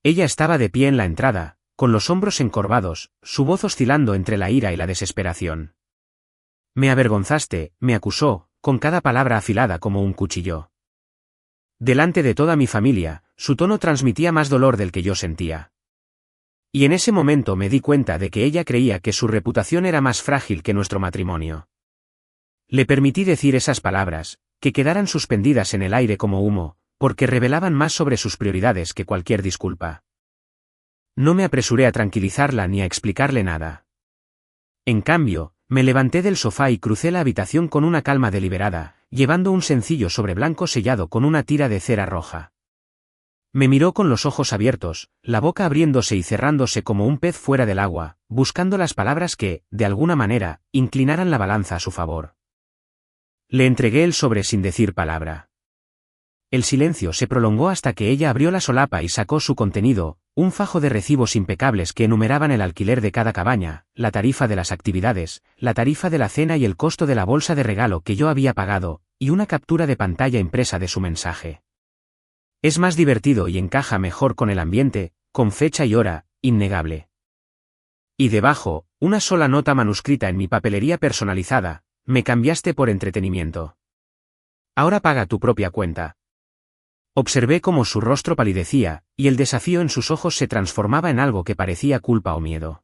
Ella estaba de pie en la entrada, con los hombros encorvados, su voz oscilando entre la ira y la desesperación. Me avergonzaste, me acusó, con cada palabra afilada como un cuchillo. Delante de toda mi familia, su tono transmitía más dolor del que yo sentía. Y en ese momento me di cuenta de que ella creía que su reputación era más frágil que nuestro matrimonio. Le permití decir esas palabras, que quedaran suspendidas en el aire como humo, porque revelaban más sobre sus prioridades que cualquier disculpa. No me apresuré a tranquilizarla ni a explicarle nada. En cambio, me levanté del sofá y crucé la habitación con una calma deliberada, llevando un sencillo sobre blanco sellado con una tira de cera roja. Me miró con los ojos abiertos, la boca abriéndose y cerrándose como un pez fuera del agua, buscando las palabras que, de alguna manera, inclinaran la balanza a su favor. Le entregué el sobre sin decir palabra. El silencio se prolongó hasta que ella abrió la solapa y sacó su contenido, un fajo de recibos impecables que enumeraban el alquiler de cada cabaña, la tarifa de las actividades, la tarifa de la cena y el costo de la bolsa de regalo que yo había pagado, y una captura de pantalla impresa de su mensaje. Es más divertido y encaja mejor con el ambiente, con fecha y hora, innegable. Y debajo, una sola nota manuscrita en mi papelería personalizada: me cambiaste por entretenimiento. Ahora paga tu propia cuenta. Observé cómo su rostro palidecía, y el desafío en sus ojos se transformaba en algo que parecía culpa o miedo.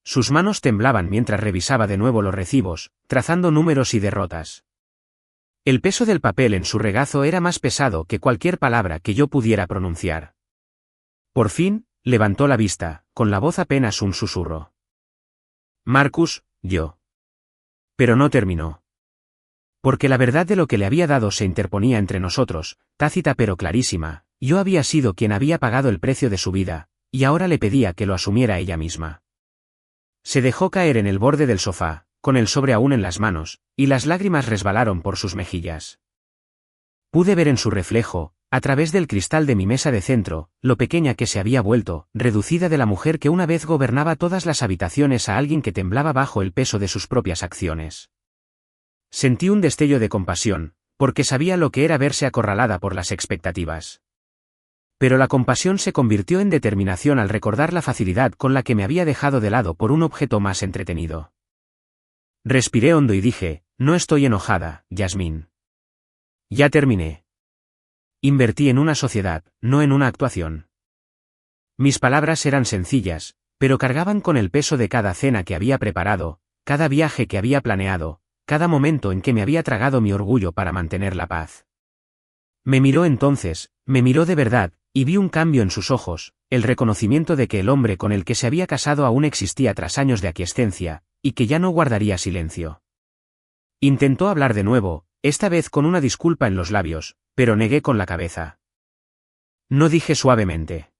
Sus manos temblaban mientras revisaba de nuevo los recibos, trazando números y derrotas. El peso del papel en su regazo era más pesado que cualquier palabra que yo pudiera pronunciar. Por fin, levantó la vista, con la voz apenas un susurro. Marcus, yo. Pero no terminó. Porque la verdad de lo que le había dado se interponía entre nosotros, tácita pero clarísima. Yo había sido quien había pagado el precio de su vida, y ahora le pedía que lo asumiera ella misma. Se dejó caer en el borde del sofá, con el sobre aún en las manos, y las lágrimas resbalaron por sus mejillas. Pude ver en su reflejo, a través del cristal de mi mesa de centro, lo pequeña que se había vuelto, reducida de la mujer que una vez gobernaba todas las habitaciones a alguien que temblaba bajo el peso de sus propias acciones. Sentí un destello de compasión, porque sabía lo que era verse acorralada por las expectativas. Pero la compasión se convirtió en determinación al recordar la facilidad con la que me había dejado de lado por un objeto más entretenido. Respiré hondo y dije: no estoy enojada, Yasmín. Ya terminé. Invertí en una sociedad, no en una actuación. Mis palabras eran sencillas, pero cargaban con el peso de cada cena que había preparado, cada viaje que había planeado, cada momento en que me había tragado mi orgullo para mantener la paz. Me miró entonces, me miró de verdad, y vi un cambio en sus ojos, el reconocimiento de que el hombre con el que se había casado aún existía tras años de aquiescencia, y que ya no guardaría silencio. Intentó hablar de nuevo, esta vez con una disculpa en los labios, pero negué con la cabeza. No, dije suavemente.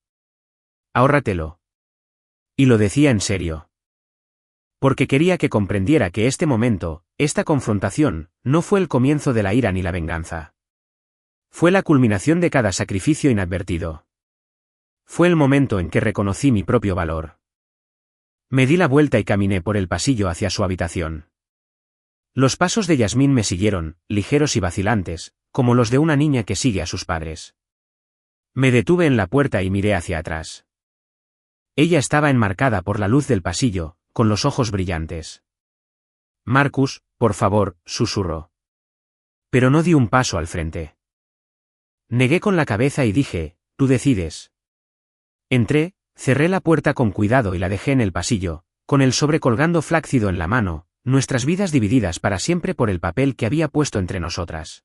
Ahórratelo. Y lo decía en serio. Porque quería que comprendiera que este momento, esta confrontación, no fue el comienzo de la ira ni la venganza. Fue la culminación de cada sacrificio inadvertido. Fue el momento en que reconocí mi propio valor. Me di la vuelta y caminé por el pasillo hacia su habitación. Los pasos de Yasmín me siguieron, ligeros y vacilantes, como los de una niña que sigue a sus padres. Me detuve en la puerta y miré hacia atrás. Ella estaba enmarcada por la luz del pasillo, con los ojos brillantes. Marcus, por favor, susurró. Pero no di un paso al frente. Negué con la cabeza y dije: tú decides. Entré, cerré la puerta con cuidado y la dejé en el pasillo, con el sobre colgando flácido en la mano, nuestras vidas divididas para siempre por el papel que había puesto entre nosotras.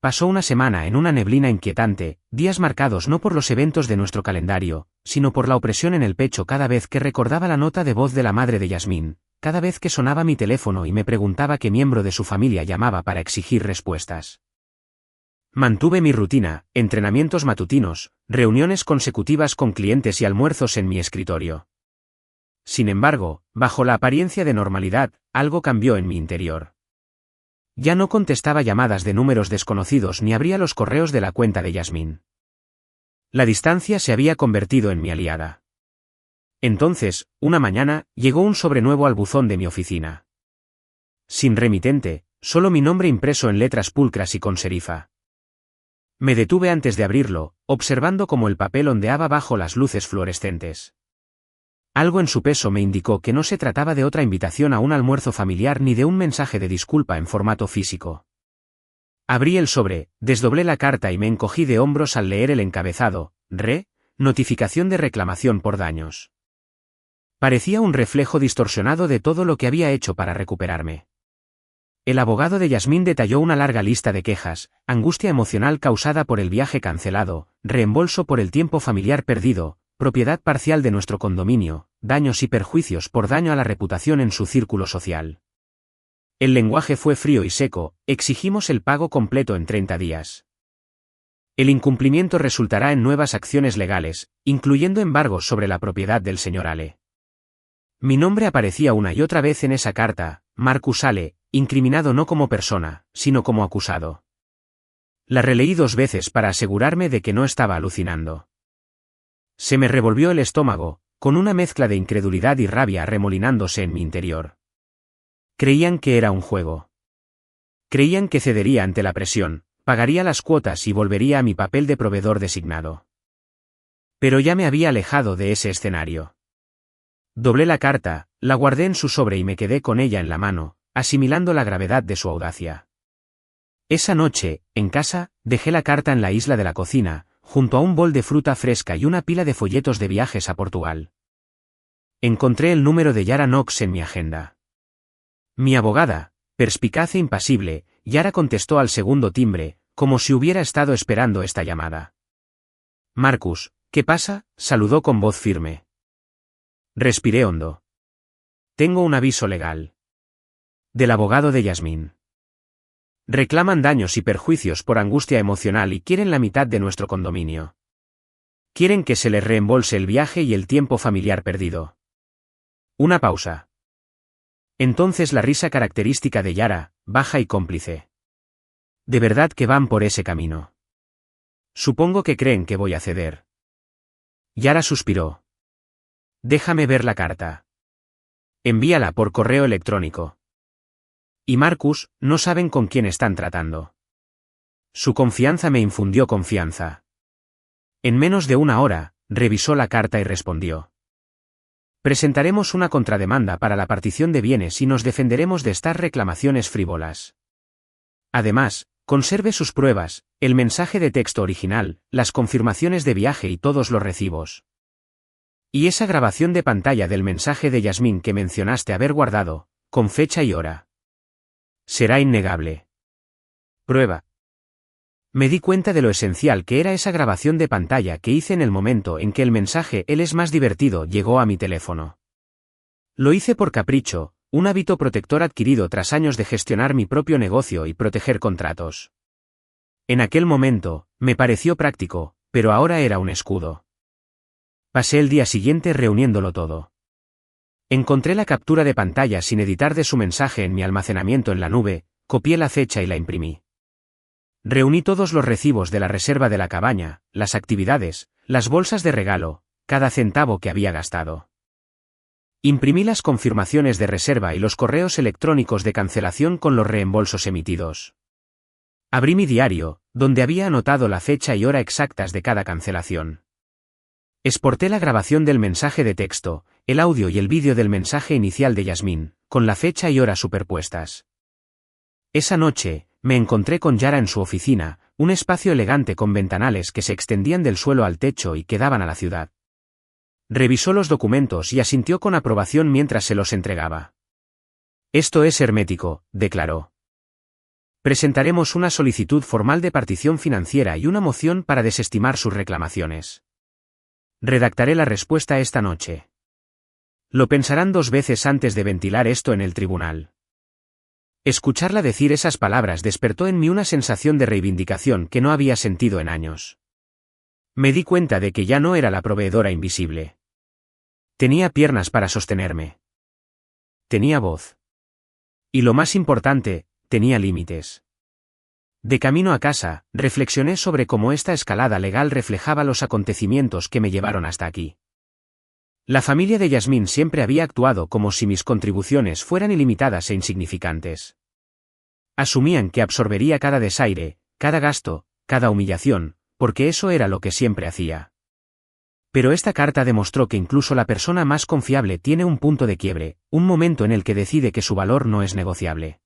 Pasó una semana en una neblina inquietante, días marcados no por los eventos de nuestro calendario, sino por la opresión en el pecho cada vez que recordaba la nota de voz de la madre de Yasmín, cada vez que sonaba mi teléfono y me preguntaba qué miembro de su familia llamaba para exigir respuestas. Mantuve mi rutina, entrenamientos matutinos, reuniones consecutivas con clientes y almuerzos en mi escritorio. Sin embargo, bajo la apariencia de normalidad, algo cambió en mi interior. Ya no contestaba llamadas de números desconocidos ni abría los correos de la cuenta de Yasmín. La distancia se había convertido en mi aliada. Entonces, una mañana, llegó un sobre nuevo al buzón de mi oficina. Sin remitente, solo mi nombre impreso en letras pulcras y con serifa. Me detuve antes de abrirlo, observando cómo el papel ondeaba bajo las luces fluorescentes. Algo en su peso me indicó que no se trataba de otra invitación a un almuerzo familiar ni de un mensaje de disculpa en formato físico. Abrí el sobre, desdoblé la carta y me encogí de hombros al leer el encabezado: notificación de reclamación por daños. Parecía un reflejo distorsionado de todo lo que había hecho para recuperarme. El abogado de Yasmín detalló una larga lista de quejas: angustia emocional causada por el viaje cancelado, reembolso por el tiempo familiar perdido, propiedad parcial de nuestro condominio, daños y perjuicios por daño a la reputación en su círculo social. El lenguaje fue frío y seco: exigimos el pago completo en 30 días. El incumplimiento resultará en nuevas acciones legales, incluyendo embargos sobre la propiedad del señor Ale. Mi nombre aparecía una y otra vez en esa carta: Marcus Ale, incriminado no como persona, sino como acusado. La releí 2 veces para asegurarme de que no estaba alucinando. Se me revolvió el estómago, con una mezcla de incredulidad y rabia arremolinándose en mi interior. Creían que era un juego. Creían que cedería ante la presión, pagaría las cuotas y volvería a mi papel de proveedor designado. Pero ya me había alejado de ese escenario. Doblé la carta, la guardé en su sobre y me quedé con ella en la mano, asimilando la gravedad de su audacia. Esa noche, en casa, dejé la carta en la isla de la cocina, junto a un bol de fruta fresca y una pila de folletos de viajes a Portugal. Encontré el número de Yara Knox en mi agenda. Mi abogada, perspicaz e impasible, Yara contestó al segundo timbre, como si hubiera estado esperando esta llamada. Marcus, ¿qué pasa?, saludó con voz firme. Respiré hondo. Tengo un aviso legal. Del abogado de Yasmín. Reclaman daños y perjuicios por angustia emocional y quieren la mitad de nuestro condominio. Quieren que se les reembolse el viaje y el tiempo familiar perdido. Una pausa. Entonces la risa característica de Yara, baja y cómplice. ¿De verdad que van por ese camino? Supongo que creen que voy a ceder. Yara suspiró. Déjame ver la carta. Envíala por correo electrónico. Y Marcus, no saben con quién están tratando. Su confianza me infundió confianza. En menos de 1 hora, revisó la carta y respondió. Presentaremos una contrademanda para la partición de bienes y nos defenderemos de estas reclamaciones frívolas. Además, conserve sus pruebas, el mensaje de texto original, las confirmaciones de viaje y todos los recibos. Y esa grabación de pantalla del mensaje de Yasmín que mencionaste haber guardado, con fecha y hora. Será innegable. Prueba. Me di cuenta de lo esencial que era esa grabación de pantalla que hice en el momento en que el mensaje "él es más divertido" llegó a mi teléfono. Lo hice por capricho, un hábito protector adquirido tras años de gestionar mi propio negocio y proteger contratos. En aquel momento, me pareció práctico, pero ahora era un escudo. Pasé el día siguiente reuniéndolo todo. Encontré la captura de pantalla sin editar de su mensaje en mi almacenamiento en la nube, copié la fecha y la imprimí. Reuní todos los recibos de la reserva de la cabaña, las actividades, las bolsas de regalo, cada centavo que había gastado. Imprimí las confirmaciones de reserva y los correos electrónicos de cancelación con los reembolsos emitidos. Abrí mi diario, donde había anotado la fecha y hora exactas de cada cancelación. Exporté la grabación del mensaje de texto, el audio y el vídeo del mensaje inicial de Yasmín, con la fecha y hora superpuestas. Esa noche, me encontré con Yara en su oficina, un espacio elegante con ventanales que se extendían del suelo al techo y que daban a la ciudad. Revisó los documentos y asintió con aprobación mientras se los entregaba. Esto es hermético, declaró. Presentaremos una solicitud formal de partición financiera y una moción para desestimar sus reclamaciones. Redactaré la respuesta esta noche. Lo pensarán 2 veces antes de ventilar esto en el tribunal. Escucharla decir esas palabras despertó en mí una sensación de reivindicación que no había sentido en años. Me di cuenta de que ya no era la proveedora invisible. Tenía piernas para sostenerme. Tenía voz. Y lo más importante, tenía límites. De camino a casa, reflexioné sobre cómo esta escalada legal reflejaba los acontecimientos que me llevaron hasta aquí. La familia de Yasmín siempre había actuado como si mis contribuciones fueran ilimitadas e insignificantes. Asumían que absorbería cada desaire, cada gasto, cada humillación, porque eso era lo que siempre hacía. Pero esta carta demostró que incluso la persona más confiable tiene un punto de quiebre, un momento en el que decide que su valor no es negociable.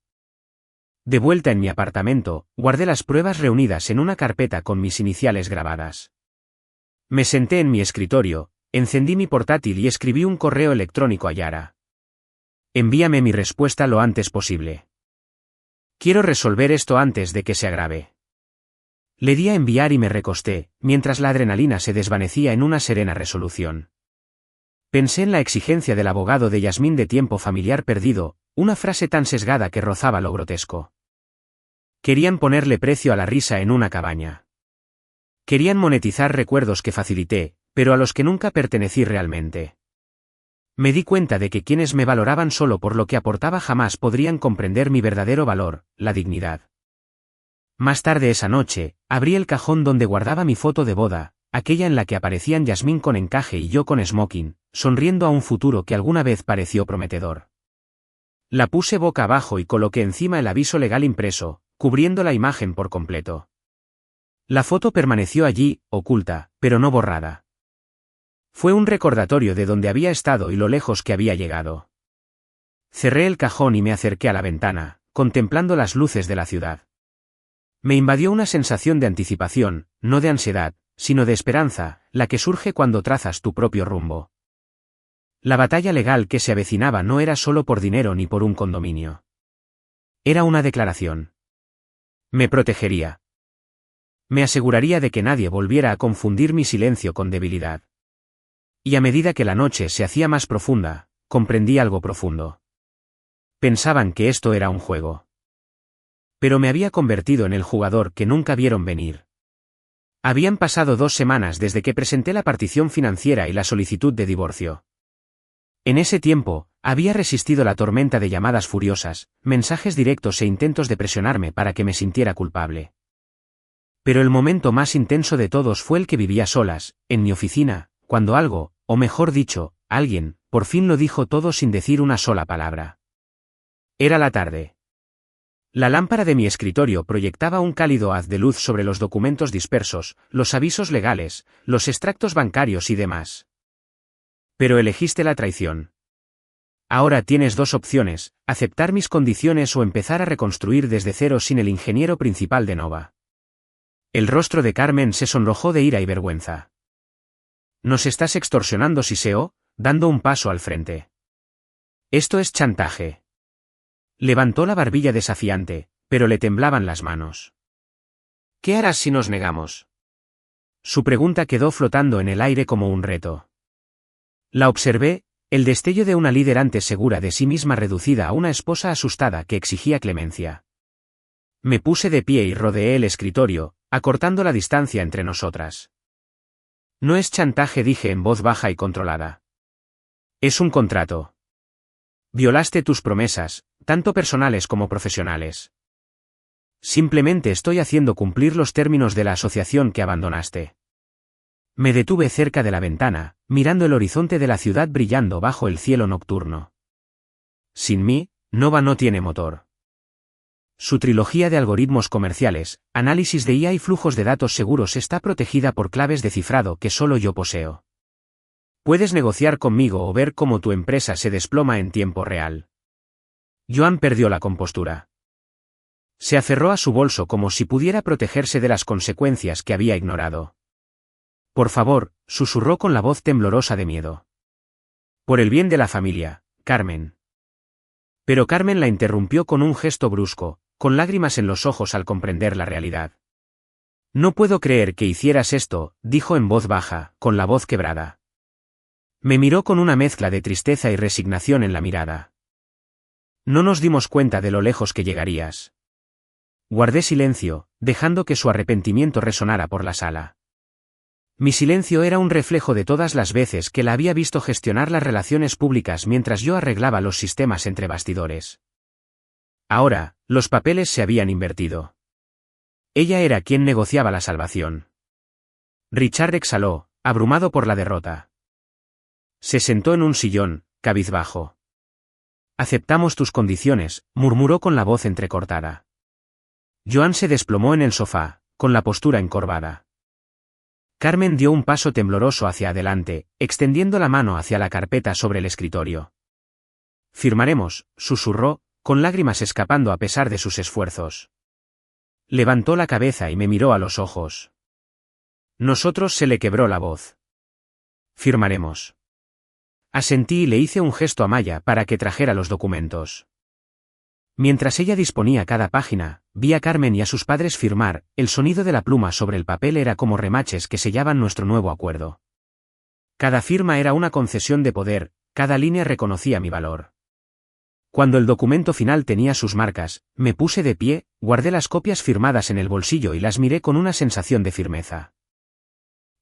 De vuelta en mi apartamento, guardé las pruebas reunidas en una carpeta con mis iniciales grabadas. Me senté en mi escritorio, encendí mi portátil y escribí un correo electrónico a Yara. Envíame mi respuesta lo antes posible. Quiero resolver esto antes de que se agrave. Le di a enviar y me recosté, mientras la adrenalina se desvanecía en una serena resolución. Pensé en la exigencia del abogado de Yasmín de tiempo familiar perdido, una frase tan sesgada que rozaba lo grotesco. Querían ponerle precio a la risa en una cabaña. Querían monetizar recuerdos que facilité, pero a los que nunca pertenecí realmente. Me di cuenta de que quienes me valoraban solo por lo que aportaba jamás podrían comprender mi verdadero valor, la dignidad. Más tarde esa noche, abrí el cajón donde guardaba mi foto de boda, aquella en la que aparecían Yasmín con encaje y yo con smoking, sonriendo a un futuro que alguna vez pareció prometedor. La puse boca abajo y coloqué encima el aviso legal impreso, cubriendo la imagen por completo. La foto permaneció allí, oculta, pero no borrada. Fue un recordatorio de dónde había estado y lo lejos que había llegado. Cerré el cajón y me acerqué a la ventana, contemplando las luces de la ciudad. Me invadió una sensación de anticipación, no de ansiedad, sino de esperanza, la que surge cuando trazas tu propio rumbo. La batalla legal que se avecinaba no era solo por dinero ni por un condominio. Era una declaración. Me protegería. Me aseguraría de que nadie volviera a confundir mi silencio con debilidad. Y a medida que la noche se hacía más profunda, comprendí algo profundo. Pensaban que esto era un juego. Pero me había convertido en el jugador que nunca vieron venir. Habían pasado 2 semanas desde que presenté la partición financiera y la solicitud de divorcio. En ese tiempo, había resistido la tormenta de llamadas furiosas, mensajes directos e intentos de presionarme para que me sintiera culpable. Pero el momento más intenso de todos fue el que vivía solas, en mi oficina, cuando algo, o mejor dicho, alguien, por fin lo dijo todo sin decir una sola palabra. Era la tarde. La lámpara de mi escritorio proyectaba un cálido haz de luz sobre los documentos dispersos, los avisos legales, los extractos bancarios y demás. Pero elegiste la traición. Ahora tienes 2 opciones, aceptar mis condiciones o empezar a reconstruir desde cero sin el ingeniero principal de Nova. El rostro de Carmen se sonrojó de ira y vergüenza. ¿Nos estás extorsionando, Siseo? Dando un paso al frente. Esto es chantaje. Levantó la barbilla desafiante, pero le temblaban las manos. ¿Qué harás si nos negamos? Su pregunta quedó flotando en el aire como un reto. La observé, el destello de una líder antes segura de sí misma reducida a una esposa asustada que exigía clemencia. Me puse de pie y rodeé el escritorio, acortando la distancia entre nosotras. No es chantaje, dije en voz baja y controlada. Es un contrato. Violaste tus promesas, tanto personales como profesionales. Simplemente estoy haciendo cumplir los términos de la asociación que abandonaste. Me detuve cerca de la ventana, mirando el horizonte de la ciudad brillando bajo el cielo nocturno. Sin mí, Nova no tiene motor. Su trilogía de algoritmos comerciales, análisis de IA y flujos de datos seguros está protegida por claves de cifrado que solo yo poseo. Puedes negociar conmigo o ver cómo tu empresa se desploma en tiempo real. Joan perdió la compostura. Se aferró a su bolso como si pudiera protegerse de las consecuencias que había ignorado. Por favor, susurró con la voz temblorosa de miedo. Por el bien de la familia, Carmen. Pero Carmen la interrumpió con un gesto brusco, con lágrimas en los ojos al comprender la realidad. No puedo creer que hicieras esto, dijo en voz baja, con la voz quebrada. Me miró con una mezcla de tristeza y resignación en la mirada. No nos dimos cuenta de lo lejos que llegarías. Guardé silencio, dejando que su arrepentimiento resonara por la sala. Mi silencio era un reflejo de todas las veces que la había visto gestionar las relaciones públicas mientras yo arreglaba los sistemas entre bastidores. Ahora, los papeles se habían invertido. Ella era quien negociaba la salvación. Richard exhaló, abrumado por la derrota. Se sentó en un sillón, cabizbajo. Aceptamos tus condiciones, murmuró con la voz entrecortada. Joan se desplomó en el sofá, con la postura encorvada. Carmen dio un paso tembloroso hacia adelante, extendiendo la mano hacia la carpeta sobre el escritorio. Firmaremos, susurró, con lágrimas escapando a pesar de sus esfuerzos. Levantó la cabeza y me miró a los ojos. Nosotros se le quebró la voz. Firmaremos. Asentí y le hice un gesto a Maya para que trajera los documentos. Mientras ella disponía cada página, vi a Carmen y a sus padres firmar. El sonido de la pluma sobre el papel era como remaches que sellaban nuestro nuevo acuerdo. Cada firma era una concesión de poder, cada línea reconocía mi valor. Cuando el documento final tenía sus marcas, me puse de pie, guardé las copias firmadas en el bolsillo y las miré con una sensación de firmeza.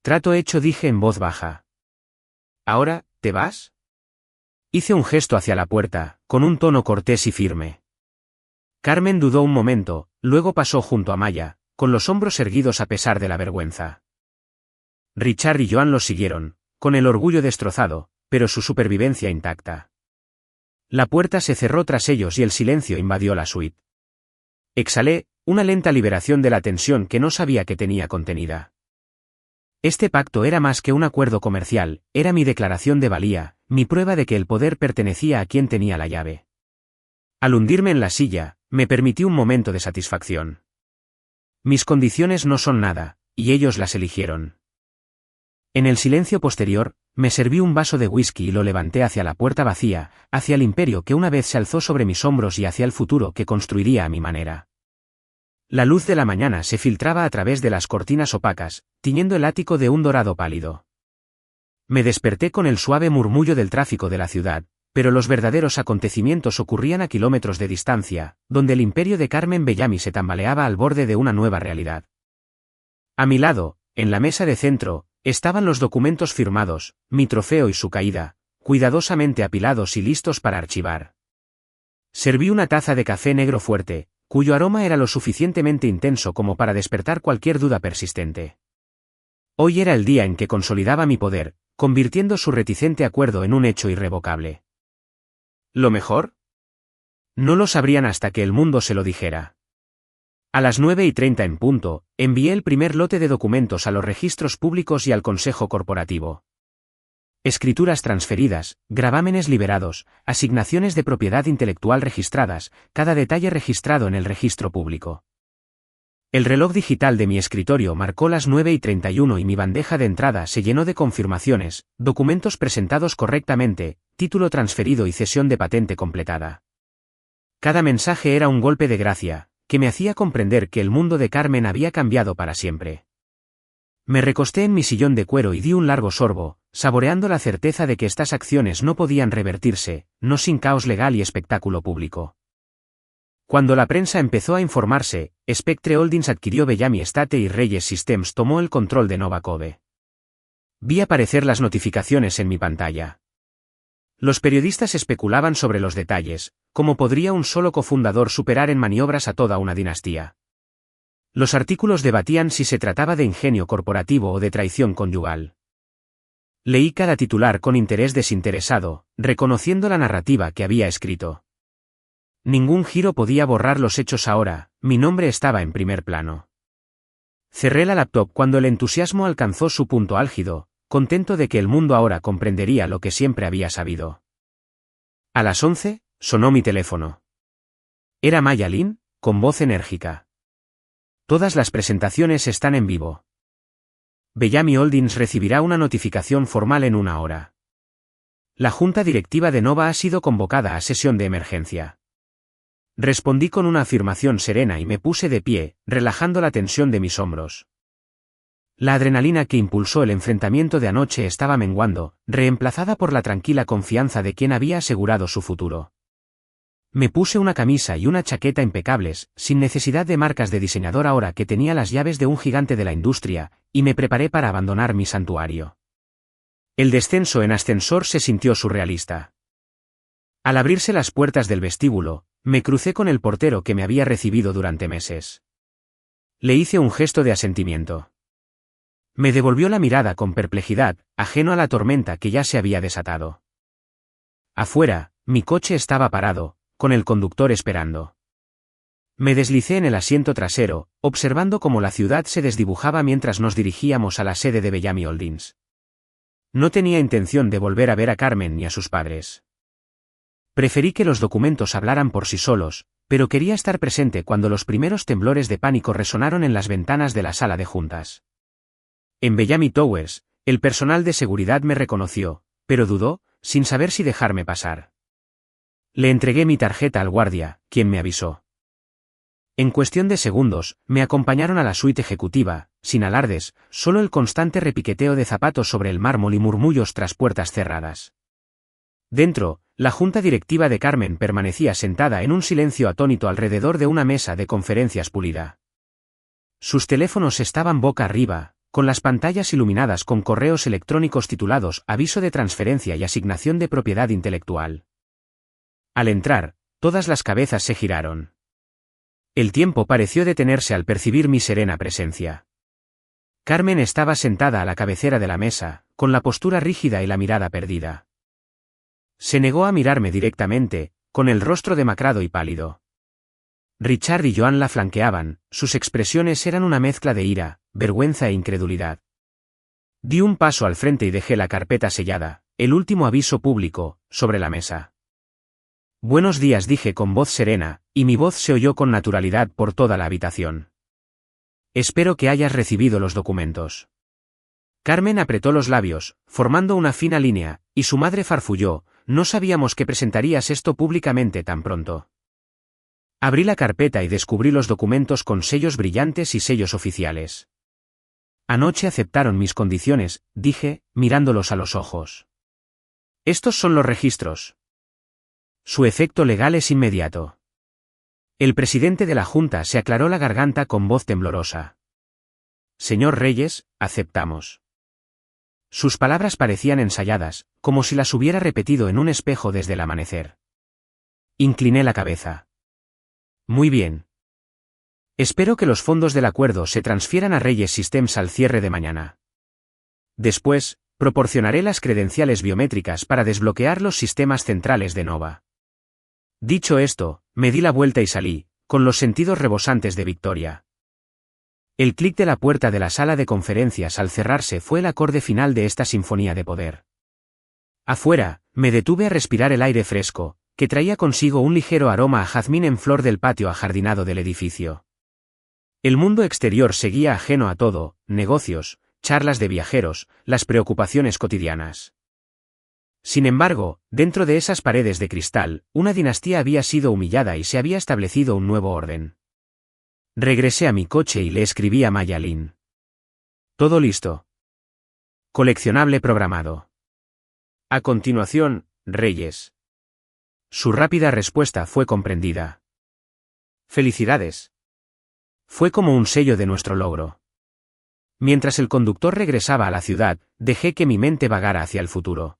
Trato hecho, dije en voz baja. ¿Ahora, te vas? Hice un gesto hacia la puerta, con un tono cortés y firme. Carmen dudó un momento, luego pasó junto a Maya, con los hombros erguidos a pesar de la vergüenza. Richard y Joan los siguieron, con el orgullo destrozado, pero su supervivencia intacta. La puerta se cerró tras ellos y el silencio invadió la suite. Exhalé, una lenta liberación de la tensión que no sabía que tenía contenida. Este pacto era más que un acuerdo comercial, era mi declaración de valía, mi prueba de que el poder pertenecía a quien tenía la llave. Al hundirme en la silla, me permití un momento de satisfacción. Mis condiciones no son nada, y ellos las eligieron. En el silencio posterior, me serví un vaso de whisky y lo levanté hacia la puerta vacía, hacia el imperio que una vez se alzó sobre mis hombros y hacia el futuro que construiría a mi manera. La luz de la mañana se filtraba a través de las cortinas opacas, tiñendo el ático de un dorado pálido. Me desperté con el suave murmullo del tráfico de la ciudad, pero los verdaderos acontecimientos ocurrían a kilómetros de distancia, donde el imperio de Carmen Bellamy se tambaleaba al borde de una nueva realidad. A mi lado, en la mesa de centro, estaban los documentos firmados, mi trofeo y su caída, cuidadosamente apilados y listos para archivar. Serví una taza de café negro fuerte, cuyo aroma era lo suficientemente intenso como para despertar cualquier duda persistente. Hoy era el día en que consolidaba mi poder, convirtiendo su reticente acuerdo en un hecho irrevocable. ¿Lo mejor? No lo sabrían hasta que el mundo se lo dijera. A las 9:30 en punto, envié el primer lote de documentos a los registros públicos y al Consejo Corporativo. Escrituras transferidas, gravámenes liberados, asignaciones de propiedad intelectual registradas, cada detalle registrado en el registro público. El reloj digital de mi escritorio marcó las 9:31 y mi bandeja de entrada se llenó de confirmaciones, documentos presentados correctamente, título transferido y cesión de patente completada. Cada mensaje era un golpe de gracia, que me hacía comprender que el mundo de Carmen había cambiado para siempre. Me recosté en mi sillón de cuero y di un largo sorbo, saboreando la certeza de que estas acciones no podían revertirse, no sin caos legal y espectáculo público. Cuando la prensa empezó a informarse, Spectre Holdings adquirió Bellamy Estate y Reyes Systems tomó el control de Nova Code. Vi aparecer las notificaciones en mi pantalla. Los periodistas especulaban sobre los detalles, cómo podría un solo cofundador superar en maniobras a toda una dinastía. Los artículos debatían si se trataba de ingenio corporativo o de traición conyugal. Leí cada titular con interés desinteresado, reconociendo la narrativa que había escrito. Ningún giro podía borrar los hechos ahora, mi nombre estaba en primer plano. Cerré la laptop cuando el entusiasmo alcanzó su punto álgido, contento de que el mundo ahora comprendería lo que siempre había sabido. A las 11, sonó mi teléfono. Era Maya Lin, con voz enérgica. Todas las presentaciones están en vivo. Bellamy Holdings recibirá una notificación formal en 1 hora. La junta directiva de Nova ha sido convocada a sesión de emergencia. Respondí con una afirmación serena y me puse de pie, relajando la tensión de mis hombros. La adrenalina que impulsó el enfrentamiento de anoche estaba menguando, reemplazada por la tranquila confianza de quien había asegurado su futuro. Me puse una camisa y una chaqueta impecables, sin necesidad de marcas de diseñador ahora que tenía las llaves de un gigante de la industria, y me preparé para abandonar mi santuario. El descenso en ascensor se sintió surrealista. Al abrirse las puertas del vestíbulo, me crucé con el portero que me había recibido durante meses. Le hice un gesto de asentimiento. Me devolvió la mirada con perplejidad, ajeno a la tormenta que ya se había desatado. Afuera, mi coche estaba parado, con el conductor esperando. Me deslicé en el asiento trasero, observando cómo la ciudad se desdibujaba mientras nos dirigíamos a la sede de Bellamy Holdings. No tenía intención de volver a ver a Carmen ni a sus padres. Preferí que los documentos hablaran por sí solos, pero quería estar presente cuando los primeros temblores de pánico resonaron en las ventanas de la sala de juntas. En Bellamy Towers, el personal de seguridad me reconoció, pero dudó, sin saber si dejarme pasar. Le entregué mi tarjeta al guardia, quien me avisó. En cuestión de segundos, me acompañaron a la suite ejecutiva, sin alardes, solo el constante repiqueteo de zapatos sobre el mármol y murmullos tras puertas cerradas. Dentro, la junta directiva de Carmen permanecía sentada en un silencio atónito alrededor de una mesa de conferencias pulida. Sus teléfonos estaban boca arriba, con las pantallas iluminadas con correos electrónicos titulados Aviso de transferencia y asignación de propiedad intelectual. Al entrar, todas las cabezas se giraron. El tiempo pareció detenerse al percibir mi serena presencia. Carmen estaba sentada a la cabecera de la mesa, con la postura rígida y la mirada perdida. Se negó a mirarme directamente, con el rostro demacrado y pálido. Richard y Joan la flanqueaban, sus expresiones eran una mezcla de ira, vergüenza e incredulidad. Di un paso al frente y dejé la carpeta sellada, el último aviso público, sobre la mesa. Buenos días, dije con voz serena, y mi voz se oyó con naturalidad por toda la habitación. Espero que hayas recibido los documentos. Carmen apretó los labios, formando una fina línea, y su madre farfulló, no sabíamos que presentarías esto públicamente tan pronto. Abrí la carpeta y descubrí los documentos con sellos brillantes y sellos oficiales. Anoche aceptaron mis condiciones, dije, mirándolos a los ojos. Estos son los registros. Su efecto legal es inmediato. El presidente de la Junta se aclaró la garganta con voz temblorosa. Señor Reyes, aceptamos. Sus palabras parecían ensayadas, como si las hubiera repetido en un espejo desde el amanecer. Incliné la cabeza. Muy bien. Espero que los fondos del acuerdo se transfieran a Reyes Systems al cierre de mañana. Después, proporcionaré las credenciales biométricas para desbloquear los sistemas centrales de Nova. Dicho esto, me di la vuelta y salí, con los sentidos rebosantes de victoria. El clic de la puerta de la sala de conferencias al cerrarse fue el acorde final de esta sinfonía de poder. Afuera, me detuve a respirar el aire fresco, que traía consigo un ligero aroma a jazmín en flor del patio ajardinado del edificio. El mundo exterior seguía ajeno a todo, negocios, charlas de viajeros, las preocupaciones cotidianas. Sin embargo, dentro de esas paredes de cristal, una dinastía había sido humillada y se había establecido un nuevo orden. Regresé a mi coche y le escribí a Mayalin. Todo listo. Coleccionable programado. A continuación, Reyes. Su rápida respuesta fue comprendida. Felicidades. Fue como un sello de nuestro logro. Mientras el conductor regresaba a la ciudad, dejé que mi mente vagara hacia el futuro.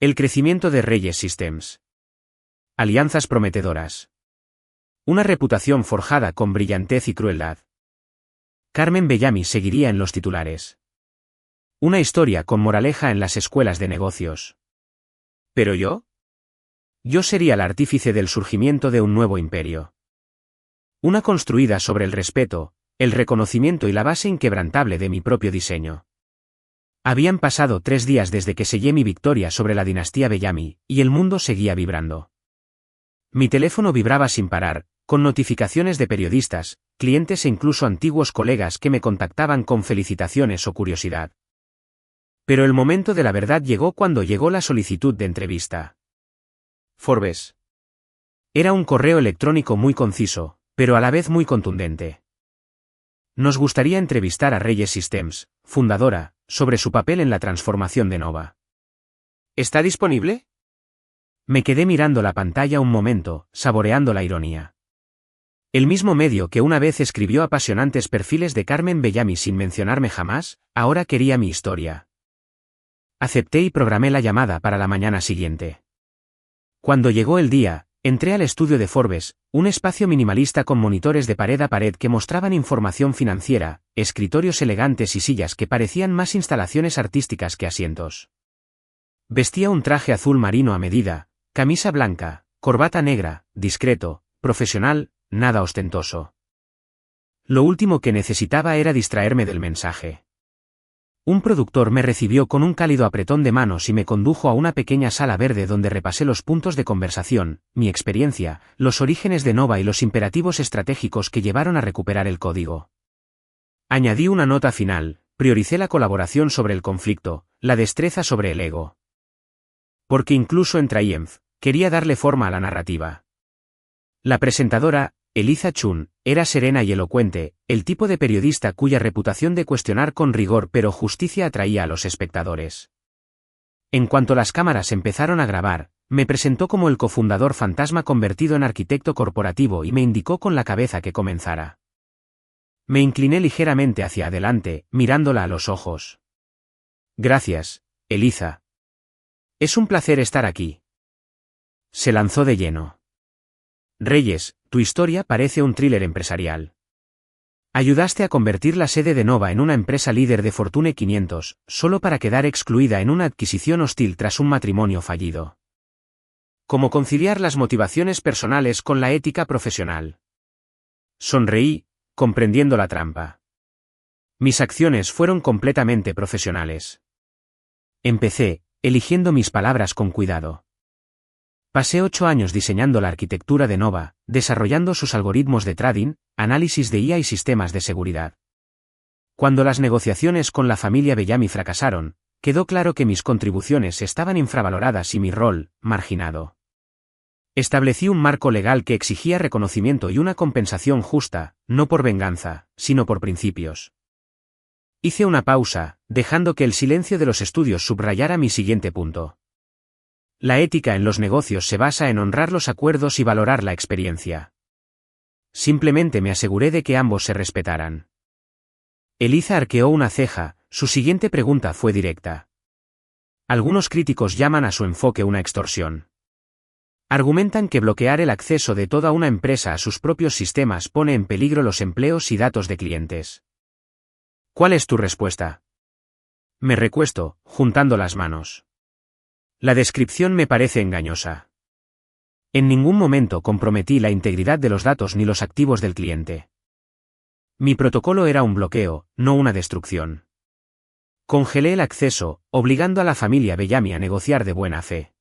El crecimiento de Reyes Systems. Alianzas prometedoras. Una reputación forjada con brillantez y crueldad. Carmen Bellamy seguiría en los titulares. Una historia con moraleja en las escuelas de negocios. ¿Pero yo? Yo sería el artífice del surgimiento de un nuevo imperio. Una construida sobre el respeto, el reconocimiento y la base inquebrantable de mi propio diseño. Habían pasado 3 días desde que sellé mi victoria sobre la dinastía Bellamy, y el mundo seguía vibrando. Mi teléfono vibraba sin parar, con notificaciones de periodistas, clientes e incluso antiguos colegas que me contactaban con felicitaciones o curiosidad. Pero el momento de la verdad llegó cuando llegó la solicitud de entrevista. Forbes. Era un correo electrónico muy conciso, pero a la vez muy contundente. Nos gustaría entrevistar a Reyes Systems, fundadora, sobre su papel en la transformación de Nova. ¿Está disponible? Me quedé mirando la pantalla un momento, saboreando la ironía. El mismo medio que una vez escribió apasionantes perfiles de Carmen Bellamy sin mencionarme jamás, ahora quería mi historia. Acepté y programé la llamada para la mañana siguiente. Cuando llegó el día, entré al estudio de Forbes, un espacio minimalista con monitores de pared a pared que mostraban información financiera, escritorios elegantes y sillas que parecían más instalaciones artísticas que asientos. Vestía un traje azul marino a medida, camisa blanca, corbata negra, discreto, profesional, nada ostentoso. Lo último que necesitaba era distraerme del mensaje. Un productor me recibió con un cálido apretón de manos y me condujo a una pequeña sala verde donde repasé los puntos de conversación, mi experiencia, los orígenes de Nova y los imperativos estratégicos que llevaron a recuperar el código. Añadí una nota final: prioricé la colaboración sobre el conflicto, la destreza sobre el ego. Porque incluso en Triumph, quería darle forma a la narrativa. La presentadora, Eliza Chun, era serena y elocuente, el tipo de periodista cuya reputación de cuestionar con rigor pero justicia atraía a los espectadores. En cuanto las cámaras empezaron a grabar, me presentó como el cofundador fantasma convertido en arquitecto corporativo y me indicó con la cabeza que comenzara. Me incliné ligeramente hacia adelante, mirándola a los ojos. Gracias, Eliza. Es un placer estar aquí. Se lanzó de lleno. Reyes, tu historia parece un thriller empresarial. Ayudaste a convertir la sede de Nova en una empresa líder de Fortune 500, solo para quedar excluida en una adquisición hostil tras un matrimonio fallido. ¿Cómo conciliar las motivaciones personales con la ética profesional? Sonreí, comprendiendo la trampa. Mis acciones fueron completamente profesionales. Empecé, eligiendo mis palabras con cuidado. Pasé 8 años diseñando la arquitectura de Nova, desarrollando sus algoritmos de trading, análisis de IA y sistemas de seguridad. Cuando las negociaciones con la familia Bellamy fracasaron, quedó claro que mis contribuciones estaban infravaloradas y mi rol, marginado. Establecí un marco legal que exigía reconocimiento y una compensación justa, no por venganza, sino por principios. Hice una pausa, dejando que el silencio de los estudios subrayara mi siguiente punto. La ética en los negocios se basa en honrar los acuerdos y valorar la experiencia. Simplemente me aseguré de que ambos se respetaran. Eliza arqueó una ceja, su siguiente pregunta fue directa. Algunos críticos llaman a su enfoque una extorsión. Argumentan que bloquear el acceso de toda una empresa a sus propios sistemas pone en peligro los empleos y datos de clientes. ¿Cuál es tu respuesta? Me recuesto, juntando las manos. La descripción me parece engañosa. En ningún momento comprometí la integridad de los datos ni los activos del cliente. Mi protocolo era un bloqueo, no una destrucción. Congelé el acceso, obligando a la familia Bellamy a negociar de buena fe.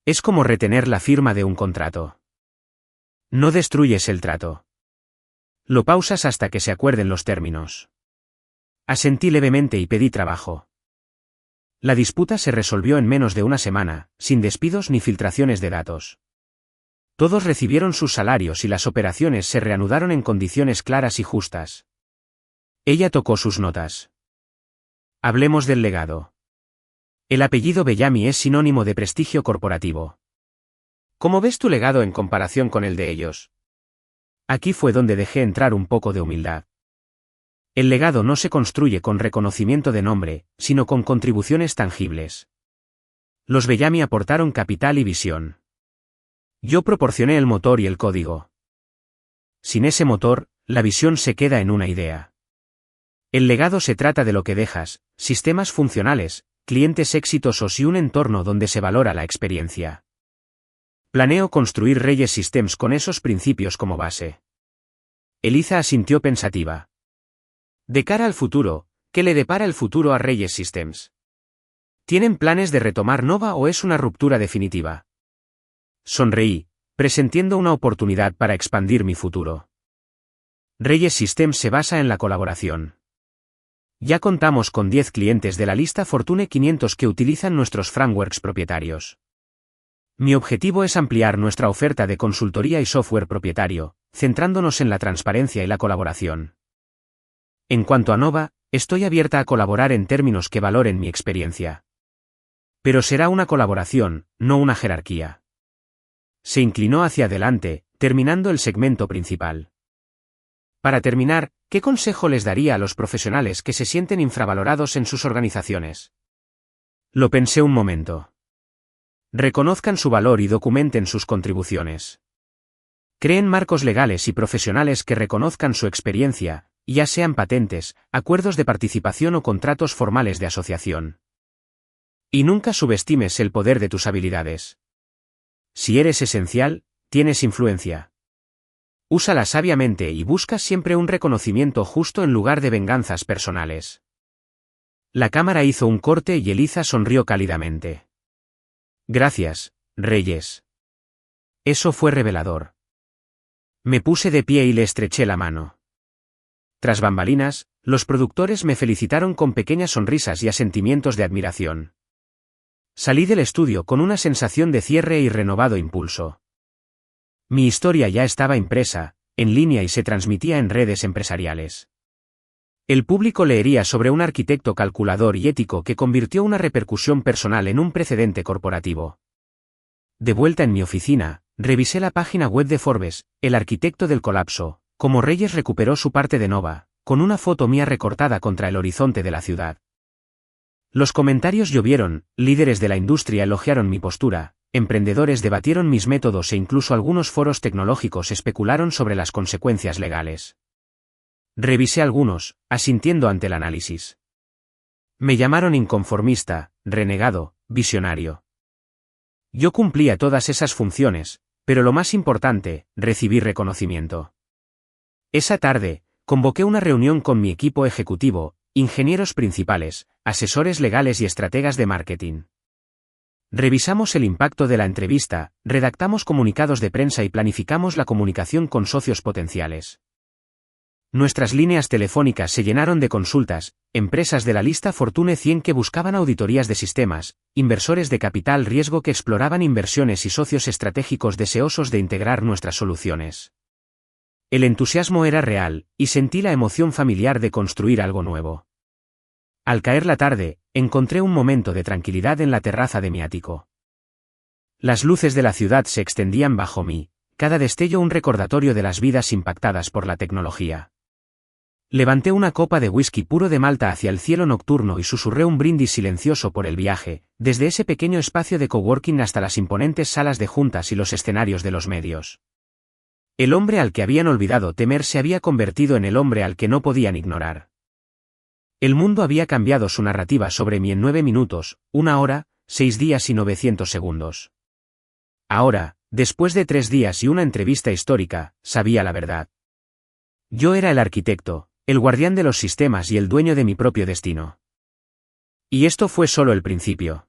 Es como retener la firma de un contrato. No destruyes el trato. Lo pausas hasta que se acuerden los términos. Asentí levemente y pedí trabajo. La disputa se resolvió en menos de una semana, sin despidos ni filtraciones de datos. Todos recibieron sus salarios y las operaciones se reanudaron en condiciones claras y justas. Ella tocó sus notas. Hablemos del legado. El apellido Bellamy es sinónimo de prestigio corporativo. ¿Cómo ves tu legado en comparación con el de ellos? Aquí fue donde dejé entrar un poco de humildad. El legado no se construye con reconocimiento de nombre, sino con contribuciones tangibles. Los Bellamy aportaron capital y visión. Yo proporcioné el motor y el código. Sin ese motor, la visión se queda en una idea. El legado se trata de lo que dejas, sistemas funcionales, clientes exitosos y un entorno donde se valora la experiencia. Planeo construir Reyes Systems con esos principios como base. Eliza asintió pensativa. De cara al futuro, ¿qué le depara el futuro a Reyes Systems? ¿Tienen planes de retomar Nova o es una ruptura definitiva? Sonreí, presintiendo una oportunidad para expandir mi futuro. Reyes Systems se basa en la colaboración. Ya contamos con 10 clientes de la lista Fortune 500 que utilizan nuestros frameworks propietarios. Mi objetivo es ampliar nuestra oferta de consultoría y software propietario, centrándonos en la transparencia y la colaboración. En cuanto a Nova, estoy abierta a colaborar en términos que valoren mi experiencia. Pero será una colaboración, no una jerarquía. Se inclinó hacia adelante, terminando el segmento principal. Para terminar, ¿qué consejo les daría a los profesionales que se sienten infravalorados en sus organizaciones? Lo pensé un momento. Reconozcan su valor y documenten sus contribuciones. Creen marcos legales y profesionales que reconozcan su experiencia, ya sean patentes, acuerdos de participación o contratos formales de asociación. Y nunca subestimes el poder de tus habilidades. Si eres esencial, tienes influencia. Úsala sabiamente y busca siempre un reconocimiento justo en lugar de venganzas personales. La cámara hizo un corte y Eliza sonrió cálidamente. Gracias, Reyes. Eso fue revelador. Me puse de pie y le estreché la mano. Tras bambalinas, los productores me felicitaron con pequeñas sonrisas y asentimientos de admiración. Salí del estudio con una sensación de cierre y renovado impulso. Mi historia ya estaba impresa, en línea y se transmitía en redes empresariales. El público leería sobre un arquitecto calculador y ético que convirtió una repercusión personal en un precedente corporativo. De vuelta en mi oficina, revisé la página web de Forbes, el arquitecto del colapso, como Reyes recuperó su parte de Nova, con una foto mía recortada contra el horizonte de la ciudad. Los comentarios llovieron, líderes de la industria elogiaron mi postura, emprendedores debatieron mis métodos e incluso algunos foros tecnológicos especularon sobre las consecuencias legales. Revisé algunos, asintiendo ante el análisis. Me llamaron inconformista, renegado, visionario. Yo cumplía todas esas funciones, pero lo más importante, recibí reconocimiento. Esa tarde, convoqué una reunión con mi equipo ejecutivo, ingenieros principales, asesores legales y estrategas de marketing. Revisamos el impacto de la entrevista, redactamos comunicados de prensa y planificamos la comunicación con socios potenciales. Nuestras líneas telefónicas se llenaron de consultas, empresas de la lista Fortune 100 que buscaban auditorías de sistemas, inversores de capital riesgo que exploraban inversiones y socios estratégicos deseosos de integrar nuestras soluciones. El entusiasmo era real, y sentí la emoción familiar de construir algo nuevo. Al caer la tarde, encontré un momento de tranquilidad en la terraza de mi ático. Las luces de la ciudad se extendían bajo mí, cada destello un recordatorio de las vidas impactadas por la tecnología. Levanté una copa de whisky puro de Malta hacia el cielo nocturno y susurré un brindis silencioso por el viaje, desde ese pequeño espacio de coworking hasta las imponentes salas de juntas y los escenarios de los medios. El hombre al que habían olvidado temer se había convertido en el hombre al que no podían ignorar. El mundo había cambiado su narrativa sobre mí en 9 minutos, 1 hora, 6 días y 900 segundos. Ahora, después de 3 días y una entrevista histórica, sabía la verdad. Yo era el arquitecto, el guardián de los sistemas y el dueño de mi propio destino. Y esto fue solo el principio.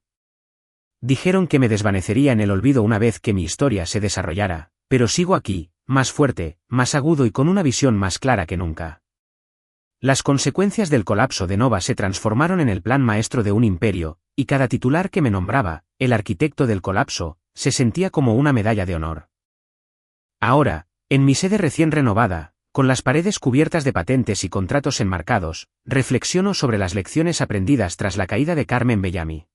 Dijeron que me desvanecería en el olvido una vez que mi historia se desarrollara, pero sigo aquí, más fuerte, más agudo y con una visión más clara que nunca. Las consecuencias del colapso de Nova se transformaron en el plan maestro de un imperio, y cada titular que me nombraba, el arquitecto del colapso, se sentía como una medalla de honor. Ahora, en mi sede recién renovada, con las paredes cubiertas de patentes y contratos enmarcados, reflexiono sobre las lecciones aprendidas tras la caída de Carmen Bellamy.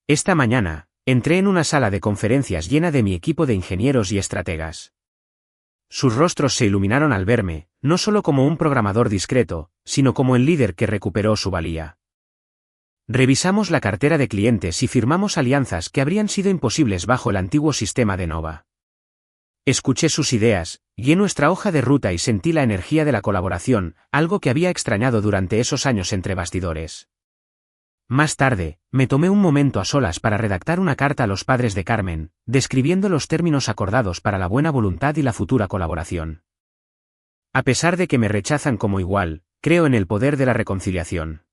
Esta mañana, entré en una sala de conferencias llena de mi equipo de ingenieros y estrategas. Sus rostros se iluminaron al verme, no solo como un programador discreto, sino como el líder que recuperó su valía. Revisamos la cartera de clientes y firmamos alianzas que habrían sido imposibles bajo el antiguo sistema de Nova. Escuché sus ideas, guié nuestra hoja de ruta y sentí la energía de la colaboración, algo que había extrañado durante esos años entre bastidores. Más tarde, me tomé un momento a solas para redactar una carta a los padres de Carmen, describiendo los términos acordados para la buena voluntad y la futura colaboración. A pesar de que me rechazan como igual, creo en el poder de la reconciliación.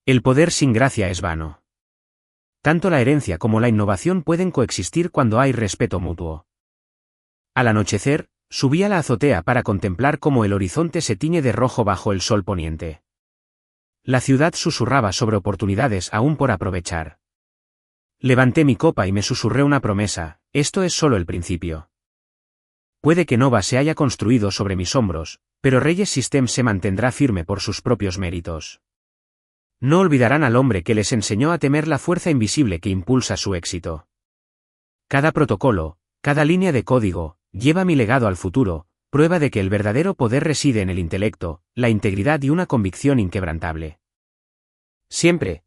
El poder sin gracia es vano. Tanto la herencia como la innovación pueden coexistir cuando hay respeto mutuo. Al anochecer, subí a la azotea para contemplar cómo el horizonte se tiñe de rojo bajo el sol poniente. La ciudad susurraba sobre oportunidades aún por aprovechar. Levanté mi copa y me susurré una promesa: esto es solo el principio. Puede que Nova se haya construido sobre mis hombros, pero Reyes Systems se mantendrá firme por sus propios méritos. No olvidarán al hombre que les enseñó a temer la fuerza invisible que impulsa su éxito. Cada protocolo, cada línea de código, lleva mi legado al futuro, prueba de que el verdadero poder reside en el intelecto, la integridad y una convicción inquebrantable. Siempre,